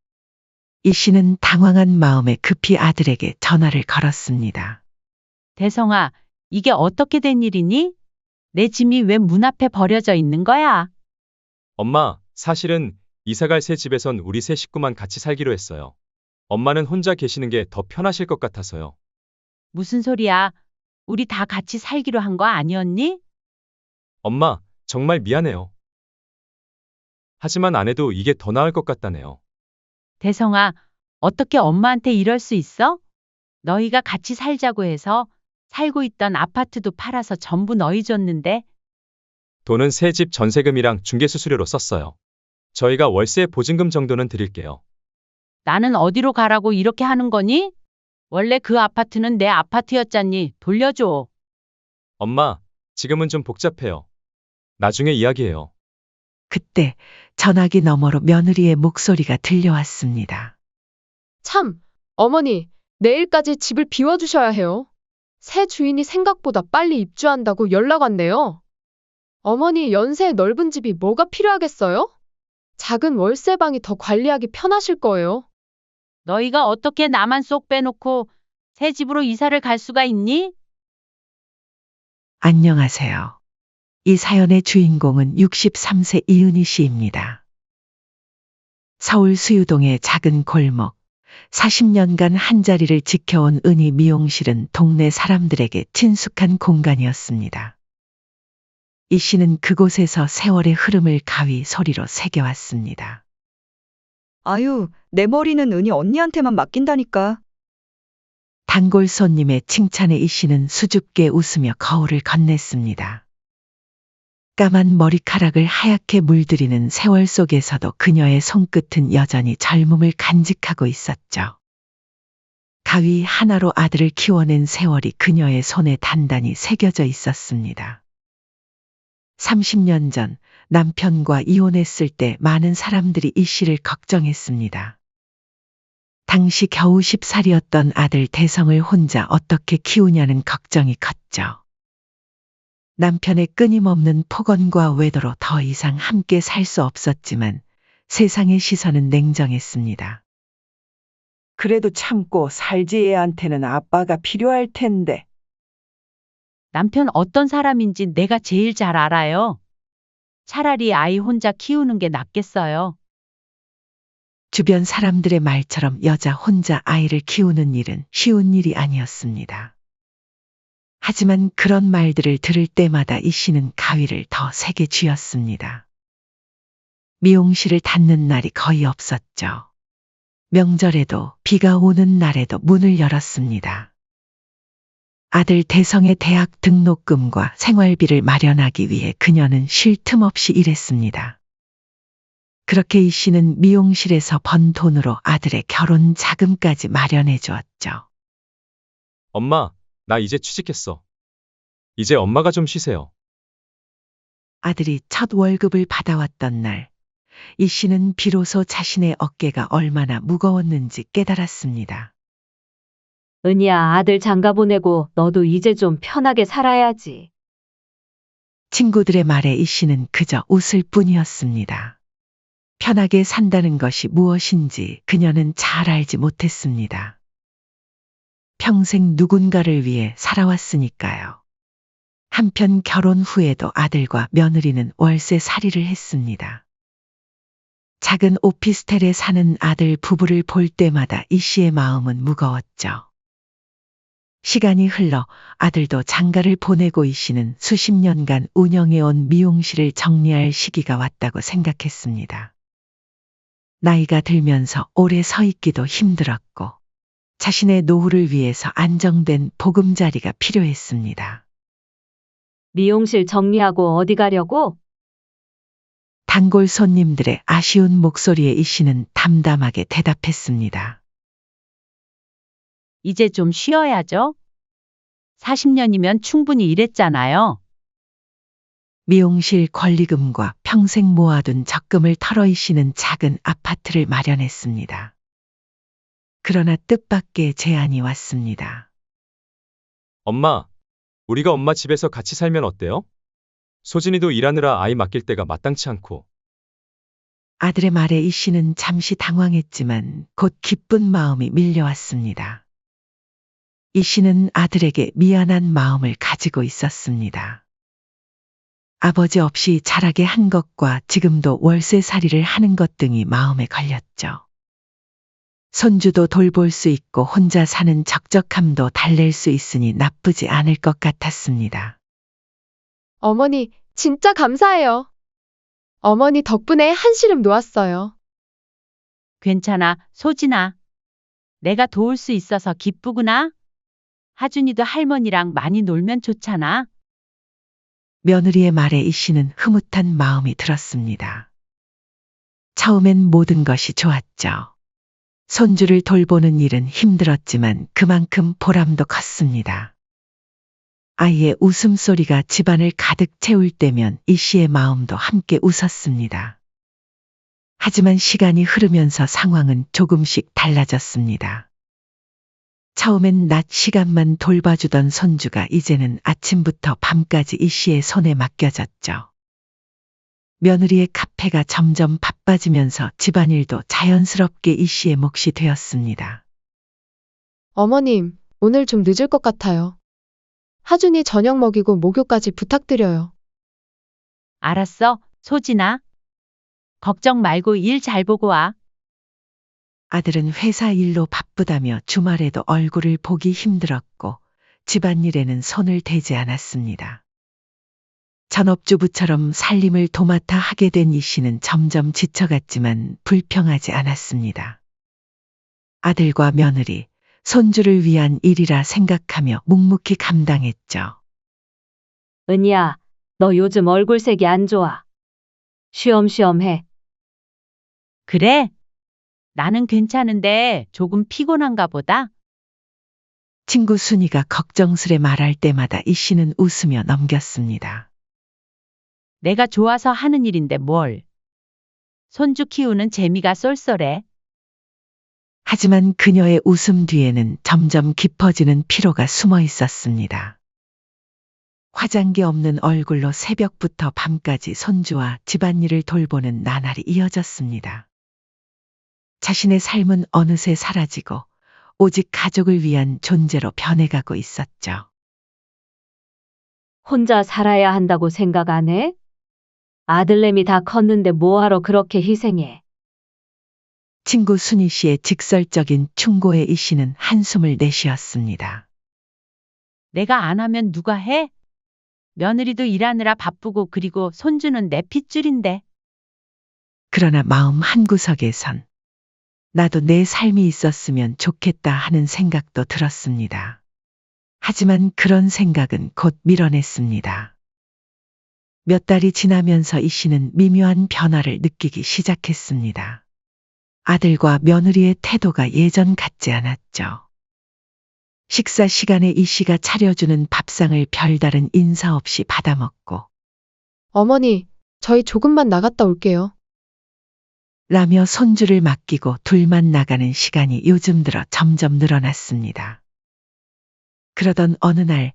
이 씨는 당황한 마음에 급히 아들에게 전화를 걸었습니다. 대성아, 이게 어떻게 된 일이니? 내 짐이 왜 문 앞에 버려져 있는 거야? 엄마, 사실은 이사갈 새 집에선 우리 세 식구만 같이 살기로 했어요. 엄마는 혼자 계시는 게 더 편하실 것 같아서요. 무슨 소리야? 우리 다 같이 살기로 한 거 아니었니? 엄마, 정말 미안해요. 하지만 안 해도 이게 더 나을 것 같다네요. 대성아, 어떻게 엄마한테 이럴 수 있어? 너희가 같이 살자고 해서 살고 있던 아파트도 팔아서 전부 너희 줬는데. 돈은 새 집 전세금이랑 중개수수료로 썼어요. 저희가 월세 보증금 정도는 드릴게요. 나는 어디로 가라고 이렇게 하는 거니? 원래 그 아파트는 내 아파트였잖니. 돌려줘. 엄마, 지금은 좀 복잡해요. 나중에 이야기해요. 그때 전화기 너머로 며느리의 목소리가 들려왔습니다. 참, 어머니, 내일까지 집을 비워주셔야 해요. 새 주인이 생각보다 빨리 입주한다고 연락 왔네요. 어머니 연세에 넓은 집이 뭐가 필요하겠어요? 작은 월세방이 더 관리하기 편하실 거예요. 너희가 어떻게 나만 쏙 빼놓고 새 집으로 이사를 갈 수가 있니? 안녕하세요. 이 사연의 주인공은 63세 이은희 씨입니다. 서울 수유동의 작은 골목, 40년간 한자리를 지켜온 은희 미용실은 동네 사람들에게 친숙한 공간이었습니다. 이 씨는 그곳에서 세월의 흐름을 가위 소리로 새겨왔습니다. 아유, 내 머리는 은희 언니한테만 맡긴다니까. 단골 손님의 칭찬에 이 씨는 수줍게 웃으며 거울을 건넸습니다. 까만 머리카락을 하얗게 물들이는 세월 속에서도 그녀의 손끝은 여전히 젊음을 간직하고 있었죠. 가위 하나로 아들을 키워낸 세월이 그녀의 손에 단단히 새겨져 있었습니다. 30년 전 남편과 이혼했을 때 많은 사람들이 이 씨를 걱정했습니다. 당시 겨우 10살이었던 아들 대성을 혼자 어떻게 키우냐는 걱정이 컸죠. 남편의 끊임없는 폭언과 외도로 더 이상 함께 살 수 없었지만 세상의 시선은 냉정했습니다. 그래도 참고 살지 애한테는 아빠가 필요할 텐데. 남편 어떤 사람인지 내가 제일 잘 알아요. 차라리 아이 혼자 키우는 게 낫겠어요. 주변 사람들의 말처럼 여자 혼자 아이를 키우는 일은 쉬운 일이 아니었습니다. 하지만 그런 말들을 들을 때마다 이 씨는 가위를 더 세게 쥐었습니다. 미용실을 닫는 날이 거의 없었죠. 명절에도 비가 오는 날에도 문을 열었습니다. 아들 대성의 대학 등록금과 생활비를 마련하기 위해 그녀는 쉴 틈 없이 일했습니다. 그렇게 이 씨는 미용실에서 번 돈으로 아들의 결혼 자금까지 마련해 주었죠. 엄마, 나 이제 취직했어. 이제 엄마가 좀 쉬세요. 아들이 첫 월급을 받아왔던 날, 이 씨는 비로소 자신의 어깨가 얼마나 무거웠는지 깨달았습니다. 은희야, 아들 장가 보내고 너도 이제 좀 편하게 살아야지. 친구들의 말에 이 씨는 그저 웃을 뿐이었습니다. 편하게 산다는 것이 무엇인지 그녀는 잘 알지 못했습니다. 평생 누군가를 위해 살아왔으니까요. 한편 결혼 후에도 아들과 며느리는 월세살이를 했습니다. 작은 오피스텔에 사는 아들 부부를 볼 때마다 이 씨의 마음은 무거웠죠. 시간이 흘러 아들도 장가를 보내고 이 씨는 수십 년간 운영해온 미용실을 정리할 시기가 왔다고 생각했습니다. 나이가 들면서 오래 서 있기도 힘들었고 자신의 노후를 위해서 안정된 보금자리가 필요했습니다. 미용실 정리하고 어디 가려고? 단골 손님들의 아쉬운 목소리에 이 씨는 담담하게 대답했습니다. 이제 좀 쉬어야죠. 40년이면 충분히 일했잖아요. 미용실 권리금과 평생 모아둔 적금을 털어 이 씨는 작은 아파트를 마련했습니다. 그러나 뜻밖의 제안이 왔습니다. 엄마, 우리가 엄마 집에서 같이 살면 어때요? 소진이도 일하느라 아이 맡길 때가 마땅치 않고. 아들의 말에 이 씨는 잠시 당황했지만 곧 기쁜 마음이 밀려왔습니다. 이 씨는 아들에게 미안한 마음을 가지고 있었습니다. 아버지 없이 자라게 한 것과 지금도 월세살이를 하는 것 등이 마음에 걸렸죠. 손주도 돌볼 수 있고 혼자 사는 적적함도 달랠 수 있으니 나쁘지 않을 것 같았습니다. 어머니, 진짜 감사해요. 어머니 덕분에 한시름 놓았어요. 괜찮아, 소진아. 내가 도울 수 있어서 기쁘구나. 하준이도 할머니랑 많이 놀면 좋잖아. 며느리의 말에 이 씨는 흐뭇한 마음이 들었습니다. 처음엔 모든 것이 좋았죠. 손주를 돌보는 일은 힘들었지만 그만큼 보람도 컸습니다. 아이의 웃음소리가 집안을 가득 채울 때면 이 씨의 마음도 함께 웃었습니다. 하지만 시간이 흐르면서 상황은 조금씩 달라졌습니다. 처음엔 낮 시간만 돌봐주던 손주가 이제는 아침부터 밤까지 이 씨의 손에 맡겨졌죠. 며느리의 카페가 점점 바빠지면서 집안일도 자연스럽게 이 씨의 몫이 되었습니다. 어머님, 오늘 좀 늦을 것 같아요. 하준이 저녁 먹이고 목욕까지 부탁드려요. 알았어, 소진아. 걱정 말고 일 잘 보고 와. 아들은 회사 일로 바쁘다며 주말에도 얼굴을 보기 힘들었고 집안일에는 손을 대지 않았습니다. 전업주부처럼 살림을 도맡아 하게 된 이 씨는 점점 지쳐갔지만 불평하지 않았습니다. 아들과 며느리, 손주를 위한 일이라 생각하며 묵묵히 감당했죠. 은희야, 너 요즘 얼굴색이 안 좋아. 쉬엄쉬엄해. 그래? 나는 괜찮은데 조금 피곤한가 보다. 친구 순이가 걱정스레 말할 때마다 이 씨는 웃으며 넘겼습니다. 내가 좋아서 하는 일인데 뭘. 손주 키우는 재미가 쏠쏠해. 하지만 그녀의 웃음 뒤에는 점점 깊어지는 피로가 숨어 있었습니다. 화장기 없는 얼굴로 새벽부터 밤까지 손주와 집안일을 돌보는 나날이 이어졌습니다. 자신의 삶은 어느새 사라지고 오직 가족을 위한 존재로 변해가고 있었죠. 혼자 살아야 한다고 생각 안 해? 아들내미 다 컸는데 뭐하러 그렇게 희생해? 친구 순희 씨의 직설적인 충고에 이 씨는 한숨을 내쉬었습니다. 내가 안 하면 누가 해? 며느리도 일하느라 바쁘고 그리고 손주는 내 핏줄인데. 그러나 마음 한구석에선 나도 내 삶이 있었으면 좋겠다 하는 생각도 들었습니다. 하지만 그런 생각은 곧 밀어냈습니다. 몇 달이 지나면서 이 씨는 미묘한 변화를 느끼기 시작했습니다. 아들과 며느리의 태도가 예전 같지 않았죠. 식사 시간에 이 씨가 차려주는 밥상을 별다른 인사 없이 받아먹고 어머니, 저희 조금만 나갔다 올게요. 라며 손주를 맡기고 둘만 나가는 시간이 요즘 들어 점점 늘어났습니다. 그러던 어느 날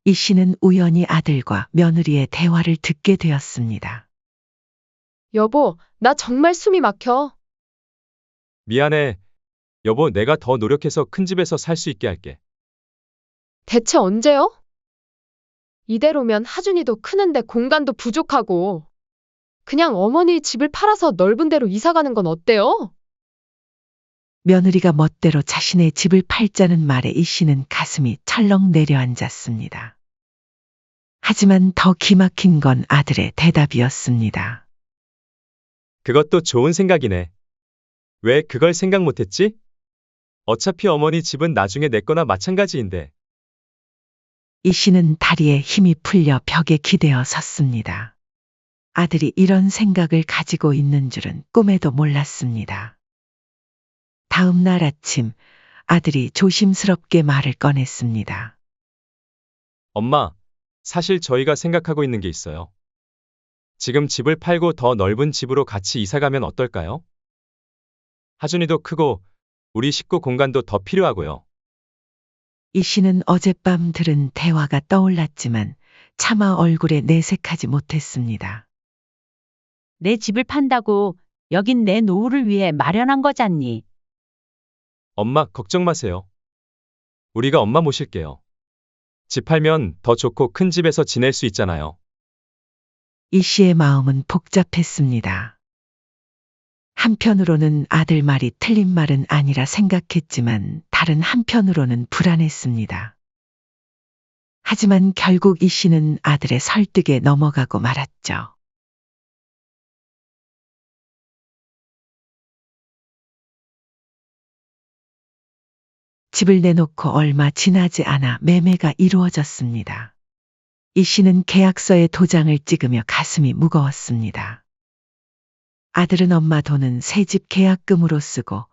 이 씨는 우연히 아들과 며느리의 대화를 듣게 되었습니다. 여보, 나 정말 숨이 막혀. 미안해. 여보, 내가 더 노력해서 큰 집에서 살 수 있게 할게. 대체 언제요? 이대로면 하준이도 크는데 공간도 부족하고. 그냥 어머니 집을 팔아서 넓은 데로 이사 가는 건 어때요? 며느리가 멋대로 자신의 집을 팔자는 말에 이 씨는 가슴이 철렁 내려앉았습니다. 하지만 더 기막힌 건 아들의 대답이었습니다. 그것도 좋은 생각이네. 왜 그걸 생각 못했지? 어차피 어머니 집은 나중에 내 거나 마찬가지인데. 이 씨는 다리에 힘이 풀려 벽에 기대어 섰습니다. 아들이 이런 생각을 가지고 있는 줄은 꿈에도 몰랐습니다. 다음 날 아침 아들이 조심스럽게 말을 꺼냈습니다. 엄마, 사실 저희가 생각하고 있는 게 있어요. 지금 집을 팔고 더 넓은 집으로 같이 이사 가면 어떨까요? 하준이도 크고 우리 식구 공간도 더 필요하고요. 이 씨는 어젯밤 들은 대화가 떠올랐지만 차마 얼굴에 내색하지 못했습니다. 내 집을 판다고 여긴 내 노후를 위해 마련한 거잖니. 엄마, 걱정 마세요. 우리가 엄마 모실게요. 집 팔면 더 좋고 큰 집에서 지낼 수 있잖아요. 이 씨의 마음은 복잡했습니다. 한편으로는 아들 말이 틀린 말은 아니라 생각했지만 다른 한편으로는 불안했습니다. 하지만 결국 이 씨는 아들의 설득에 넘어가고 말았죠. 집을 내놓고 얼마 지나지 않아 매매가 이루어졌습니다. 이 씨는 계약서에 도장을 찍으며 가슴이 무거웠습니다. 아들은 엄마 돈은 새 집 계약금으로 쓰고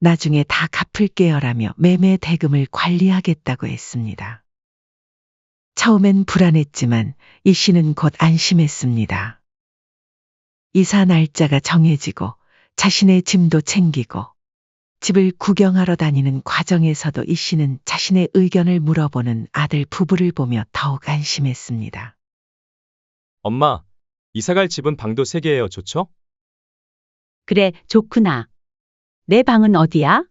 나중에 다 갚을게요라며 매매 대금을 관리하겠다고 했습니다. 처음엔 불안했지만 이 씨는 곧 안심했습니다. 이사 날짜가 정해지고 자신의 짐도 챙기고 집을 구경하러 다니는 과정에서도 이 씨는 자신의 의견을 물어보는 아들 부부를 보며 더욱 안심했습니다. 엄마, 이사갈 집은 방도 3개예요. 좋죠? 그래, 좋구나. 내 방은 어디야?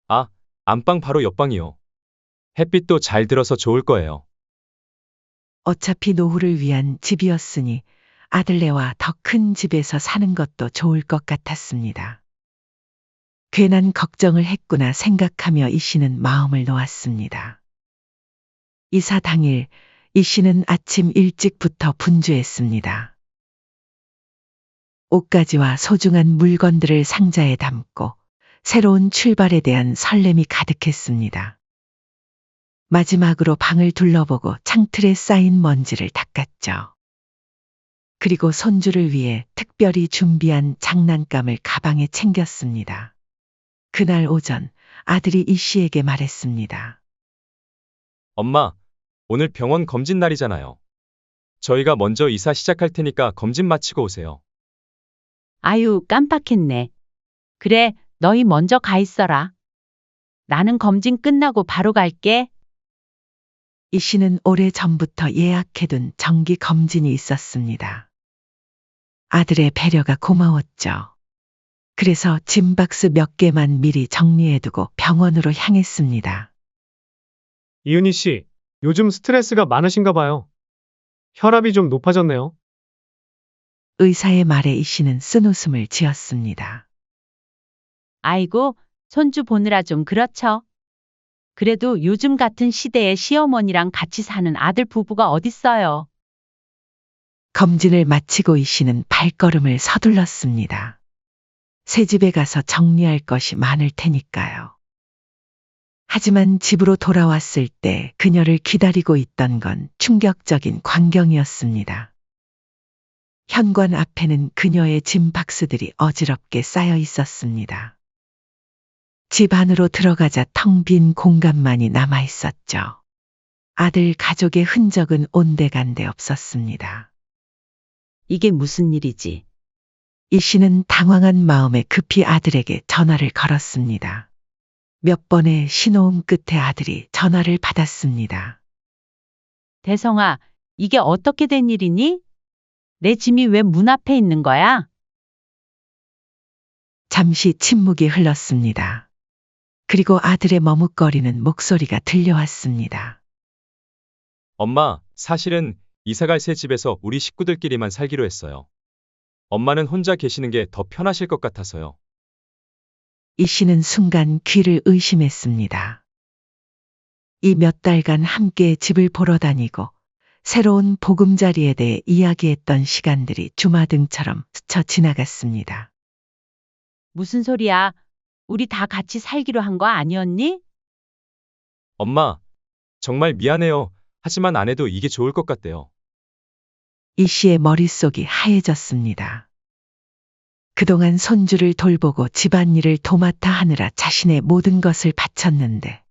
아, 안방 바로 옆방이요. 햇빛도 잘 들어서 좋을 거예요. 어차피 노후를 위한 집이었으니 아들네와 더 큰 집에서 사는 것도 좋을 것 같았습니다. 괜한 걱정을 했구나 생각하며 이 씨는 마음을 놓았습니다. 이사 당일 이 씨는 아침 일찍부터 분주했습니다. 옷가지와 소중한 물건들을 상자에 담고 새로운 출발에 대한 설렘이 가득했습니다. 마지막으로 방을 둘러보고 창틀에 쌓인 먼지를 닦았죠. 그리고 손주를 위해 특별히 준비한 장난감을 가방에 챙겼습니다. 그날 오전 아들이 이 씨에게 말했습니다. 엄마, 오늘 병원 검진 날이잖아요. 저희가 먼저 이사 시작할 테니까 검진 마치고 오세요. 아유, 깜빡했네. 그래, 너희 먼저 가 있어라. 나는 검진 끝나고 바로 갈게. 이 씨는 오래전부터 예약해둔 정기 검진이 있었습니다. 아들의 배려가 고마웠죠. 그래서 짐박스 몇 개만 미리 정리해두고 병원으로 향했습니다. 이은희 씨, 요즘 스트레스가 많으신가 봐요. 혈압이 좀 높아졌네요. 의사의 말에 이 씨는 쓴웃음을 지었습니다. 아이고, 손주 보느라 좀 그렇죠. 그래도 요즘 같은 시대에 시어머니랑 같이 사는 아들 부부가 어딨어요. 검진을 마치고 이 씨는 발걸음을 서둘렀습니다. 새 집에 가서 정리할 것이 많을 테니까요. 하지만 집으로 돌아왔을 때 그녀를 기다리고 있던 건 충격적인 광경이었습니다. 현관 앞에는 그녀의 짐 박스들이 어지럽게 쌓여 있었습니다. 집 안으로 들어가자 텅 빈 공간만이 남아 있었죠. 아들 가족의 흔적은 온데간데 없었습니다. 이게 무슨 일이지? 이 씨는 당황한 마음에 급히 아들에게 전화를 걸었습니다. 몇 번의 신호음 끝에 아들이 전화를 받았습니다. 대성아, 이게 어떻게 된 일이니? 내 짐이 왜 문 앞에 있는 거야? 잠시 침묵이 흘렀습니다. 그리고 아들의 머뭇거리는 목소리가 들려왔습니다. 엄마, 사실은 이사갈 새 집에서 우리 식구들끼리만 살기로 했어요. 엄마는 혼자 계시는 게 더 편하실 것 같아서요. 이 씨는 순간 귀를 의심했습니다. 이 몇 달간 함께 집을 보러 다니고 새로운 보금자리에 대해 이야기했던 시간들이 주마등처럼 스쳐 지나갔습니다. 무슨 소리야? 우리 다 같이 살기로 한 거 아니었니? 엄마, 정말 미안해요. 하지만 안 해도 이게 좋을 것 같대요. 이 씨의 머릿속이 하얘졌습니다. 그동안 손주를 돌보고 집안일을 도맡아 하느라 자신의 모든 것을 바쳤는데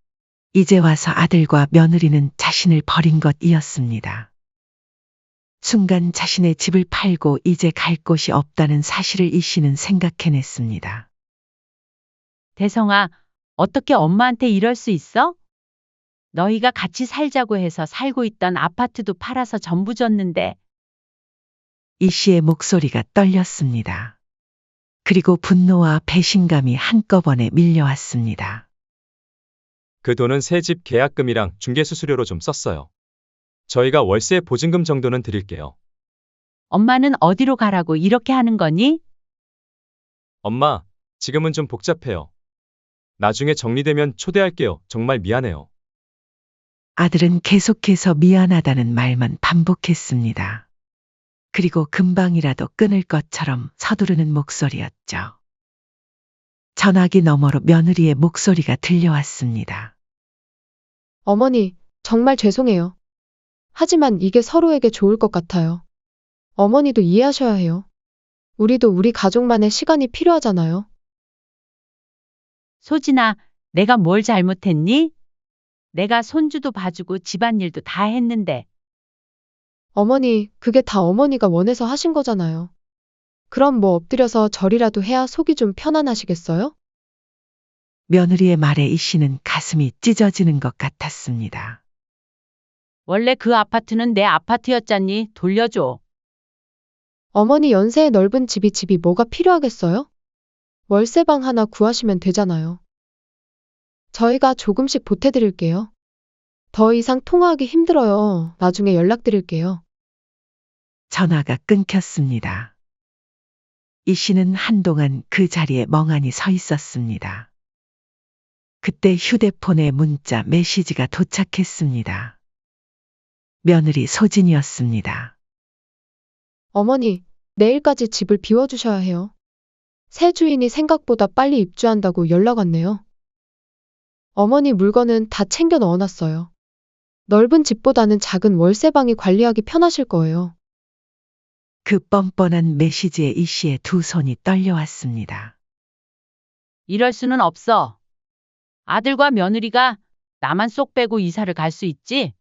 이제 와서 아들과 며느리는 자신을 버린 것이었습니다. 순간 자신의 집을 팔고 이제 갈 곳이 없다는 사실을 이 씨는 생각해냈습니다. 대성아, 어떻게 엄마한테 이럴 수 있어? 너희가 같이 살자고 해서 살고 있던 아파트도 팔아서 전부 줬는데. 이 씨의 목소리가 떨렸습니다. 그리고 분노와 배신감이 한꺼번에 밀려왔습니다. 그 돈은 새 집 계약금이랑 중개수수료로 좀 썼어요. 저희가 월세 보증금 정도는 드릴게요. 엄마는 어디로 가라고 이렇게 하는 거니? 엄마, 지금은 좀 복잡해요. 나중에 정리되면 초대할게요. 정말 미안해요. 아들은 계속해서 미안하다는 말만 반복했습니다. 그리고 금방이라도 끊을 것처럼 서두르는 목소리였죠. 전화기 너머로 며느리의 목소리가 들려왔습니다. 어머니, 정말 죄송해요. 하지만 이게 서로에게 좋을 것 같아요. 어머니도 이해하셔야 해요. 우리도 우리 가족만의 시간이 필요하잖아요. 소진아, 내가 뭘 잘못했니? 내가 손주도 봐주고 집안일도 다 했는데. 어머니, 그게 다 어머니가 원해서 하신 거잖아요. 그럼 뭐 엎드려서 절이라도 해야 속이 좀 편안하시겠어요? 며느리의 말에 이 씨는 가슴이 찢어지는 것 같았습니다. 원래 그 아파트는 내 아파트였잖니. 돌려줘. 어머니 연세에 넓은 집이 뭐가 필요하겠어요? 월세방 하나 구하시면 되잖아요. 저희가 조금씩 보태드릴게요. 더 이상 통화하기 힘들어요. 나중에 연락드릴게요. 전화가 끊겼습니다. 이 씨는 한동안 그 자리에 멍하니 서 있었습니다. 그때 휴대폰에 문자 메시지가 도착했습니다. 며느리 소진이었습니다. 어머니, 내일까지 집을 비워주셔야 해요. 새 주인이 생각보다 빨리 입주한다고 연락 왔네요. 어머니 물건은 다 챙겨 넣어놨어요. 넓은 집보다는 작은 월세방이 관리하기 편하실 거예요. 그 뻔뻔한 메시지에 이 씨의 두 손이 떨려왔습니다. 이럴 수는 없어. 아들과 며느리가 나만 쏙 빼고 이사를 갈 수 있지?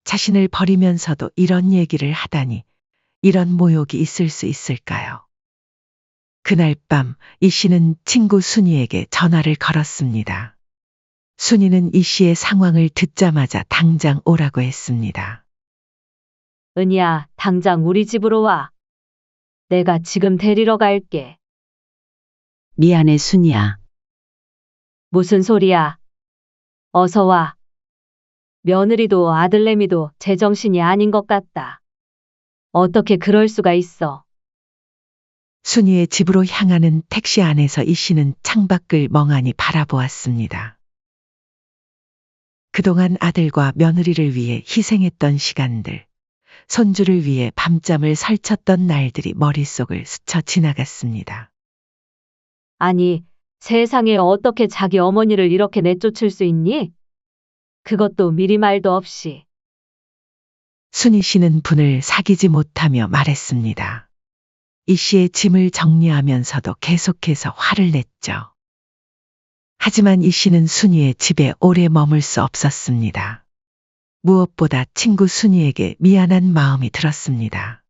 자신을 버리면서도 이런 얘기를 하다니 이런 모욕이 있을 수 있을까요? 그날 밤 이 씨는 친구 순이에게 전화를 걸었습니다. 순이는 이 씨의 상황을 듣자마자 당장 오라고 했습니다. 은희야, 당장 우리 집으로 와. 내가 지금 데리러 갈게. 미안해, 순이야. 무슨 소리야? 어서 와. 며느리도 아들내미도 제정신이 아닌 것 같다. 어떻게 그럴 수가 있어? 순이의 집으로 향하는 택시 안에서 이 씨는 창밖을 멍하니 바라보았습니다. 그동안 아들과 며느리를 위해 희생했던 시간들, 손주를 위해 밤잠을 설쳤던 날들이 머릿속을 스쳐 지나갔습니다. 아니, 세상에 어떻게 자기 어머니를 이렇게 내쫓을 수 있니? 그것도 미리 말도 없이. 순이 씨는 분을 사귀지 못하며 말했습니다. 이 씨의 짐을 정리하면서도 계속해서 화를 냈죠. 하지만 이 씨는 순이의 집에 오래 머물 수 없었습니다. 무엇보다 친구 순이에게 미안한 마음이 들었습니다.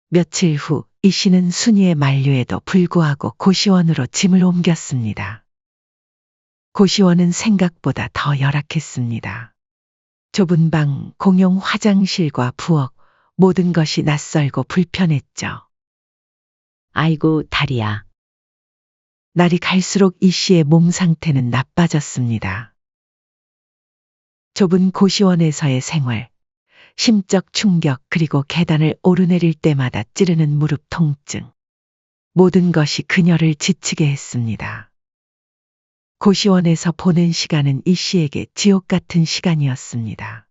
며칠 후 이 씨는 순이의 만류에도 불구하고 고시원으로 짐을 옮겼습니다. 고시원은 생각보다 더 열악했습니다. 좁은 방, 공용 화장실과 부엌, 모든 것이 낯설고 불편했죠. 아이고, 다리야. 날이 갈수록 이 씨의 몸 상태는 나빠졌습니다. 좁은 고시원에서의 생활, 심적 충격 그리고 계단을 오르내릴 때마다 찌르는 무릎 통증. 모든 것이 그녀를 지치게 했습니다. 고시원에서 보낸 시간은 이 씨에게 지옥 같은 시간이었습니다.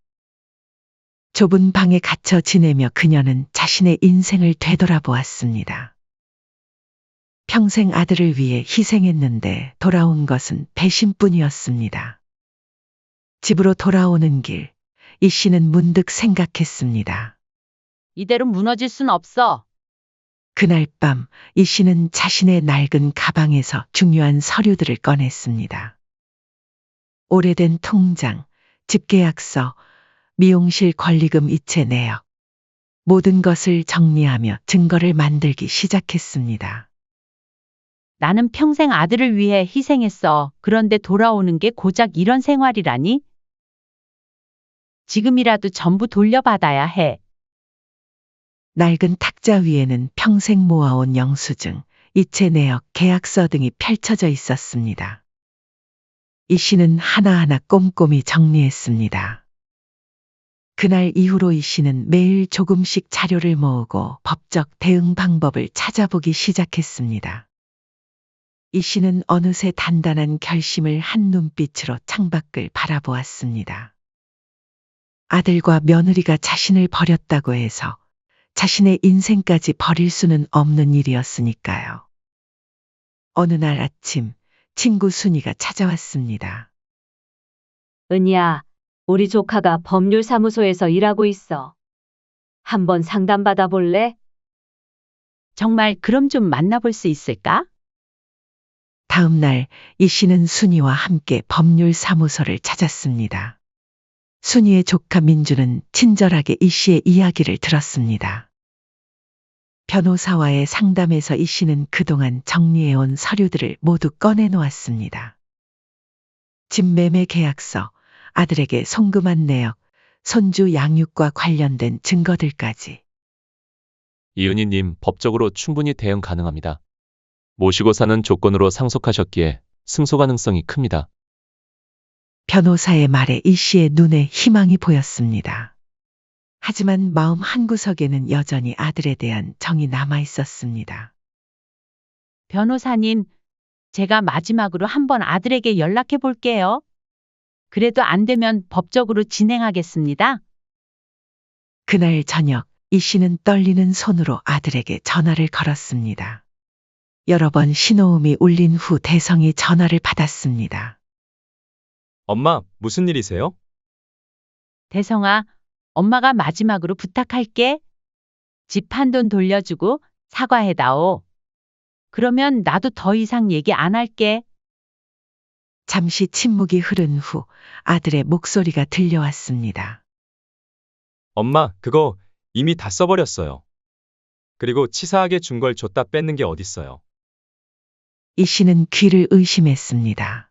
좁은 방에 갇혀 지내며 그녀는 자신의 인생을 되돌아보았습니다. 평생 아들을 위해 희생했는데 돌아온 것은 배신뿐이었습니다. 집으로 돌아오는 길, 이 씨는 문득 생각했습니다. 이대로 무너질 순 없어. 그날 밤, 이 씨는 자신의 낡은 가방에서 중요한 서류들을 꺼냈습니다. 오래된 통장, 집계약서, 미용실 권리금 이체 내역. 모든 것을 정리하며 증거를 만들기 시작했습니다. 나는 평생 아들을 위해 희생했어. 그런데 돌아오는 게 고작 이런 생활이라니? 지금이라도 전부 돌려받아야 해. 낡은 탁자 위에는 평생 모아온 영수증, 이체 내역, 계약서 등이 펼쳐져 있었습니다. 이 씨는 하나하나 꼼꼼히 정리했습니다. 그날 이후로 이 씨는 매일 조금씩 자료를 모으고 법적 대응 방법을 찾아보기 시작했습니다. 이 씨는 어느새 단단한 결심을 한 눈빛으로 창밖을 바라보았습니다. 아들과 며느리가 자신을 버렸다고 해서 자신의 인생까지 버릴 수는 없는 일이었으니까요. 어느 날 아침, 친구 순이가 찾아왔습니다. 은희야, 우리 조카가 법률사무소에서 일하고 있어. 한번 상담받아 볼래? 정말 그럼 좀 만나볼 수 있을까? 다음 날, 이 씨는 순이와 함께 법률사무소를 찾았습니다. 순이의 조카 민주는 친절하게 이 씨의 이야기를 들었습니다. 변호사와의 상담에서 이 씨는 그동안 정리해온 서류들을 모두 꺼내놓았습니다. 집 매매 계약서, 아들에게 송금한 내역, 손주 양육과 관련된 증거들까지. 이은희님, 법적으로 충분히 대응 가능합니다. 모시고 사는 조건으로 상속하셨기에 승소 가능성이 큽니다. 변호사의 말에 이 씨의 눈에 희망이 보였습니다. 하지만 마음 한구석에는 여전히 아들에 대한 정이 남아 있었습니다. 변호사님, 제가 마지막으로 한번 아들에게 연락해 볼게요. 그래도 안 되면 법적으로 진행하겠습니다. 그날 저녁, 이 씨는 떨리는 손으로 아들에게 전화를 걸었습니다. 여러 번 신호음이 울린 후 대성이 전화를 받았습니다. 엄마, 무슨 일이세요? 대성아, 엄마가 마지막으로 부탁할게. 집 한돈 돌려주고 사과해다오. 그러면 나도 더 이상 얘기 안 할게. 잠시 침묵이 흐른 후 아들의 목소리가 들려왔습니다. 엄마, 그거 이미 다 써버렸어요. 그리고 치사하게 준 걸 줬다 뺏는 게 어딨어요. 이 씨는 귀를 의심했습니다.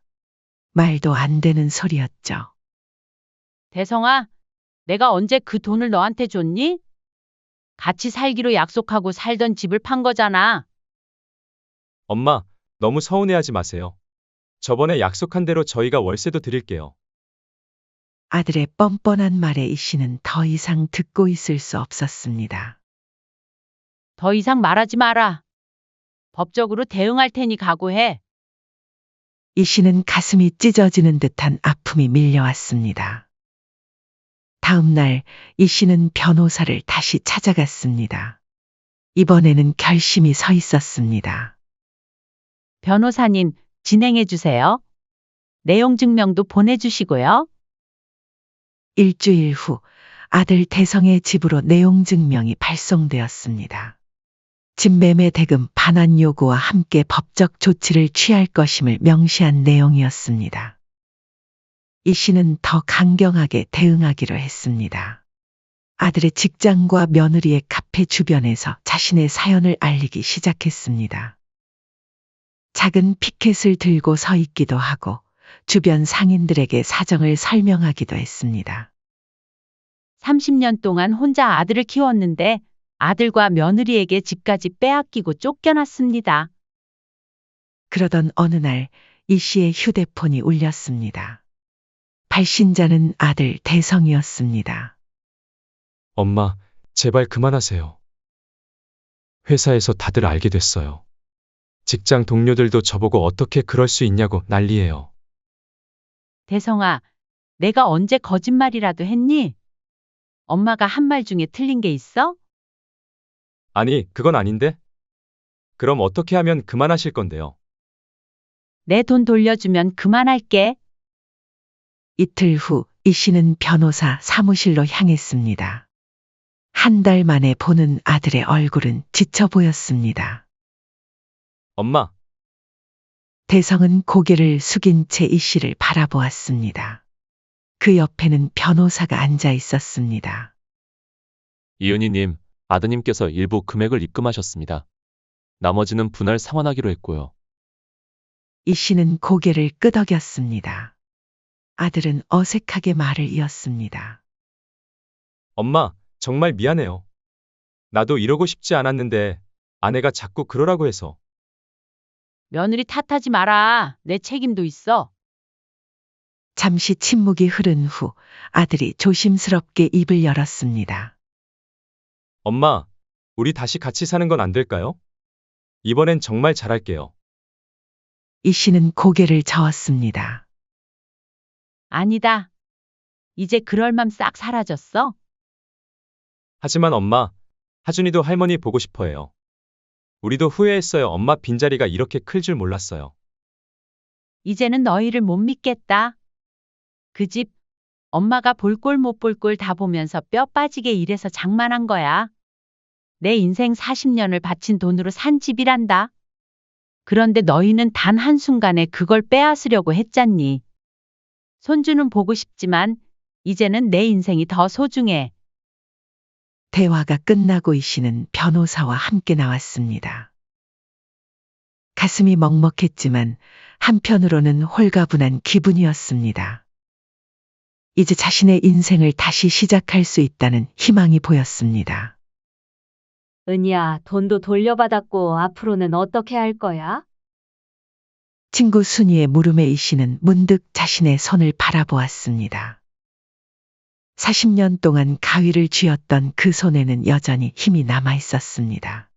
말도 안 되는 소리였죠. 대성아, 내가 언제 그 돈을 너한테 줬니? 같이 살기로 약속하고 살던 집을 판 거잖아. 엄마, 너무 서운해하지 마세요. 저번에 약속한 대로 저희가 월세도 드릴게요. 아들의 뻔뻔한 말에 이 씨는 더 이상 듣고 있을 수 없었습니다. 더 이상 말하지 마라. 법적으로 대응할 테니 각오해. 이 씨는 가슴이 찢어지는 듯한 아픔이 밀려왔습니다. 다음 날, 이 씨는 변호사를 다시 찾아갔습니다. 이번에는 결심이 서 있었습니다. 변호사님, 진행해 주세요. 내용 증명도 보내주시고요. 일주일 후 아들 대성의 집으로 내용 증명이 발송되었습니다. 집 매매 대금 반환 요구와 함께 법적 조치를 취할 것임을 명시한 내용이었습니다. 이 씨는 더 강경하게 대응하기로 했습니다. 아들의 직장과 며느리의 카페 주변에서 자신의 사연을 알리기 시작했습니다. 작은 피켓을 들고 서 있기도 하고 주변 상인들에게 사정을 설명하기도 했습니다. 30년 동안 혼자 아들을 키웠는데 아들과 며느리에게 집까지 빼앗기고 쫓겨났습니다. 그러던 어느 날 이 씨의 휴대폰이 울렸습니다. 발신자는 아들 대성이었습니다. 엄마, 제발 그만하세요. 회사에서 다들 알게 됐어요. 직장 동료들도 저보고 어떻게 그럴 수 있냐고 난리예요. 대성아, 내가 언제 거짓말이라도 했니? 엄마가 한 말 중에 틀린 게 있어? 아니, 그건 아닌데? 그럼 어떻게 하면 그만하실 건데요? 내 돈 돌려주면 그만할게. 이틀 후 이 씨는 변호사 사무실로 향했습니다. 한 달 만에 보는 아들의 얼굴은 지쳐 보였습니다. 엄마, 대성은 고개를 숙인 채 이 씨를 바라보았습니다. 그 옆에는 변호사가 앉아 있었습니다. 이은희님, 아드님께서 일부 금액을 입금하셨습니다. 나머지는 분할 상환하기로 했고요. 이 씨는 고개를 끄덕였습니다. 아들은 어색하게 말을 이었습니다. 엄마, 정말 미안해요. 나도 이러고 싶지 않았는데 아내가 자꾸 그러라고 해서. 며느리 탓하지 마라. 내 책임도 있어. 잠시 침묵이 흐른 후 아들이 조심스럽게 입을 열었습니다. 엄마, 우리 다시 같이 사는 건 안 될까요? 이번엔 정말 잘할게요. 이 씨는 고개를 저었습니다. 아니다. 이제 그럴 맘 싹 사라졌어? 하지만 엄마, 하준이도 할머니 보고 싶어 해요. 우리도 후회했어요. 엄마 빈자리가 이렇게 클 줄 몰랐어요. 이제는 너희를 못 믿겠다. 그 집 엄마가 볼 꼴 못 볼 꼴 다 보면서 뼈 빠지게 일해서 장만한 거야. 내 인생 40년을 바친 돈으로 산 집이란다. 그런데 너희는 단 한순간에 그걸 빼앗으려고 했잖니. 손주는 보고 싶지만 이제는 내 인생이 더 소중해. 대화가 끝나고 이 씨는 변호사와 함께 나왔습니다. 가슴이 먹먹했지만 한편으로는 홀가분한 기분이었습니다. 이제 자신의 인생을 다시 시작할 수 있다는 희망이 보였습니다. 은희야, 돈도 돌려받았고 앞으로는 어떻게 할 거야? 친구 순이의 물음에 이 씨는 문득 자신의 손을 바라보았습니다. 40년 동안 가위를 쥐었던 그 손에는 여전히 힘이 남아 있었습니다.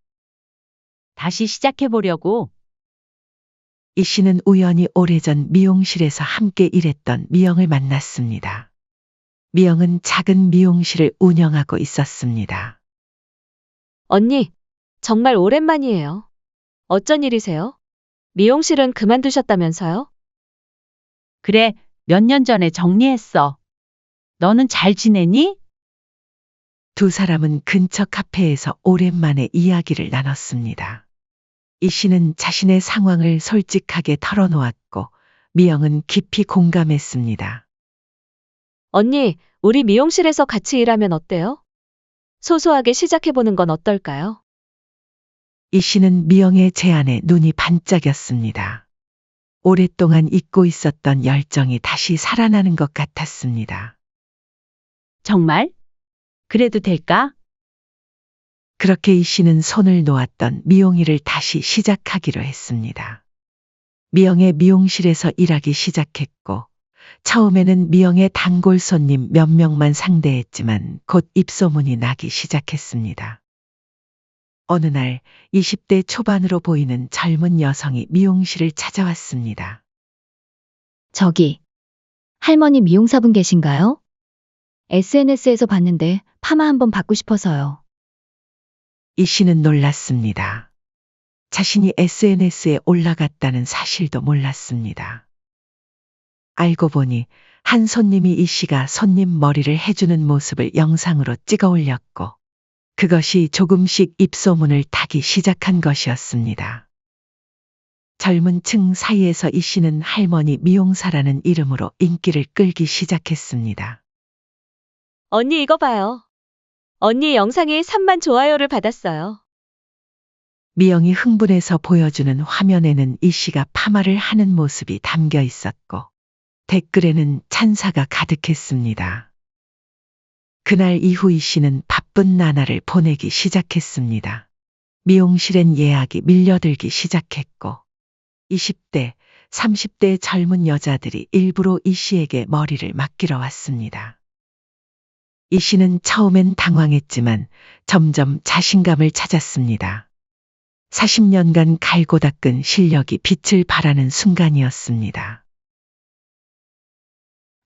다시 시작해보려고. 이 씨는 우연히 오래전 미용실에서 함께 일했던 미영을 만났습니다. 미영은 작은 미용실을 운영하고 있었습니다. 언니, 정말 오랜만이에요. 어쩐 일이세요? 미용실은 그만두셨다면서요? 그래, 몇 년 전에 정리했어. 너는 잘 지내니? 두 사람은 근처 카페에서 오랜만에 이야기를 나눴습니다. 이 씨는 자신의 상황을 솔직하게 털어놓았고 미영은 깊이 공감했습니다. 언니, 우리 미용실에서 같이 일하면 어때요? 소소하게 시작해보는 건 어떨까요? 이 씨는 미영의 제안에 눈이 반짝였습니다. 오랫동안 잊고 있었던 열정이 다시 살아나는 것 같았습니다. 정말? 그래도 될까? 그렇게 이 씨는 손을 놓았던 미용일을 다시 시작하기로 했습니다. 미영의 미용실에서 일하기 시작했고 처음에는 미영의 단골 손님 몇 명만 상대했지만 곧 입소문이 나기 시작했습니다. 어느 날 20대 초반으로 보이는 젊은 여성이 미용실을 찾아왔습니다. 저기, 할머니 미용사분 계신가요? SNS에서 봤는데 파마 한번 받고 싶어서요. 이 씨는 놀랐습니다. 자신이 SNS에 올라갔다는 사실도 몰랐습니다. 알고 보니 한 손님이 이 씨가 손님 머리를 해주는 모습을 영상으로 찍어 올렸고 그것이 조금씩 입소문을 타기 시작한 것이었습니다. 젊은 층 사이에서 이 씨는 할머니 미용사라는 이름으로 인기를 끌기 시작했습니다. 언니 이거 봐요. 언니 영상이 3만 좋아요를 받았어요. 미영이 흥분해서 보여주는 화면에는 이 씨가 파마를 하는 모습이 담겨 있었고 댓글에는 찬사가 가득했습니다. 그날 이후 이 씨는 바쁜 나날을 보내기 시작했습니다. 미용실엔 예약이 밀려들기 시작했고 20대, 30대 젊은 여자들이 일부러 이 씨에게 머리를 맡기러 왔습니다. 이 씨는 처음엔 당황했지만 점점 자신감을 찾았습니다. 40년간 갈고 닦은 실력이 빛을 발하는 순간이었습니다.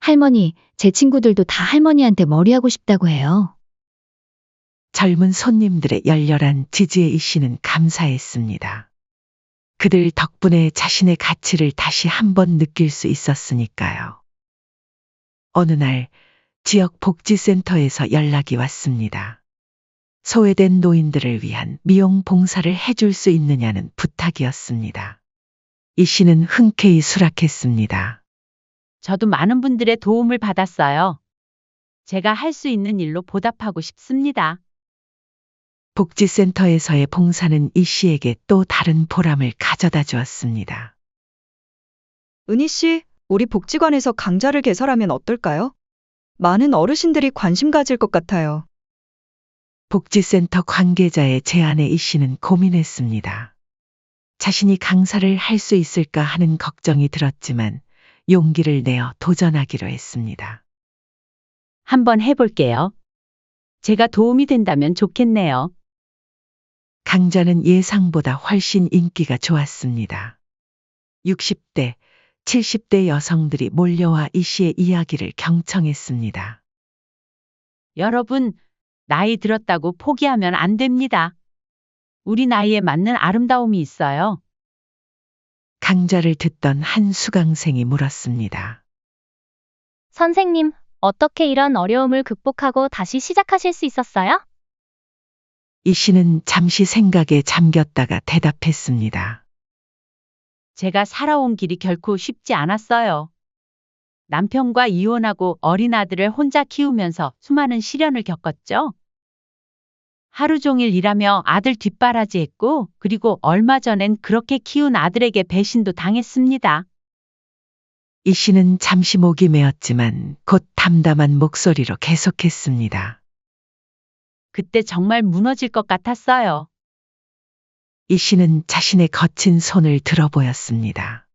할머니, 제 친구들도 다 할머니한테 머리하고 싶다고 해요. 젊은 손님들의 열렬한 지지에 이 씨는 감사했습니다. 그들 덕분에 자신의 가치를 다시 한번 느낄 수 있었으니까요. 어느 날 지역 복지센터에서 연락이 왔습니다. 소외된 노인들을 위한 미용 봉사를 해줄 수 있느냐는 부탁이었습니다. 이 씨는 흔쾌히 수락했습니다. 저도 많은 분들의 도움을 받았어요. 제가 할 수 있는 일로 보답하고 싶습니다. 복지센터에서의 봉사는 이 씨에게 또 다른 보람을 가져다 주었습니다. 은희 씨, 우리 복지관에서 강좌를 개설하면 어떨까요? 많은 어르신들이 관심 가질 것 같아요. 복지센터 관계자의 제안에 이 씨는 고민했습니다. 자신이 강사를 할 수 있을까 하는 걱정이 들었지만 용기를 내어 도전하기로 했습니다. 한번 해볼게요. 제가 도움이 된다면 좋겠네요. 강좌는 예상보다 훨씬 인기가 좋았습니다. 60대, 70대 여성들이 몰려와 이 씨의 이야기를 경청했습니다. 여러분, 나이 들었다고 포기하면 안 됩니다. 우리 나이에 맞는 아름다움이 있어요. 강좌를 듣던 한 수강생이 물었습니다. 선생님, 어떻게 이런 어려움을 극복하고 다시 시작하실 수 있었어요? 이 씨는 잠시 생각에 잠겼다가 대답했습니다. 제가 살아온 길이 결코 쉽지 않았어요. 남편과 이혼하고 어린 아들을 혼자 키우면서 수많은 시련을 겪었죠. 하루 종일 일하며 아들 뒷바라지했고, 그리고 얼마 전엔 그렇게 키운 아들에게 배신도 당했습니다. 이 씨는 잠시 목이 메었지만 곧 담담한 목소리로 계속했습니다. 그때 정말 무너질 것 같았어요. 이 씨는 자신의 거친 손을 들어 보였습니다.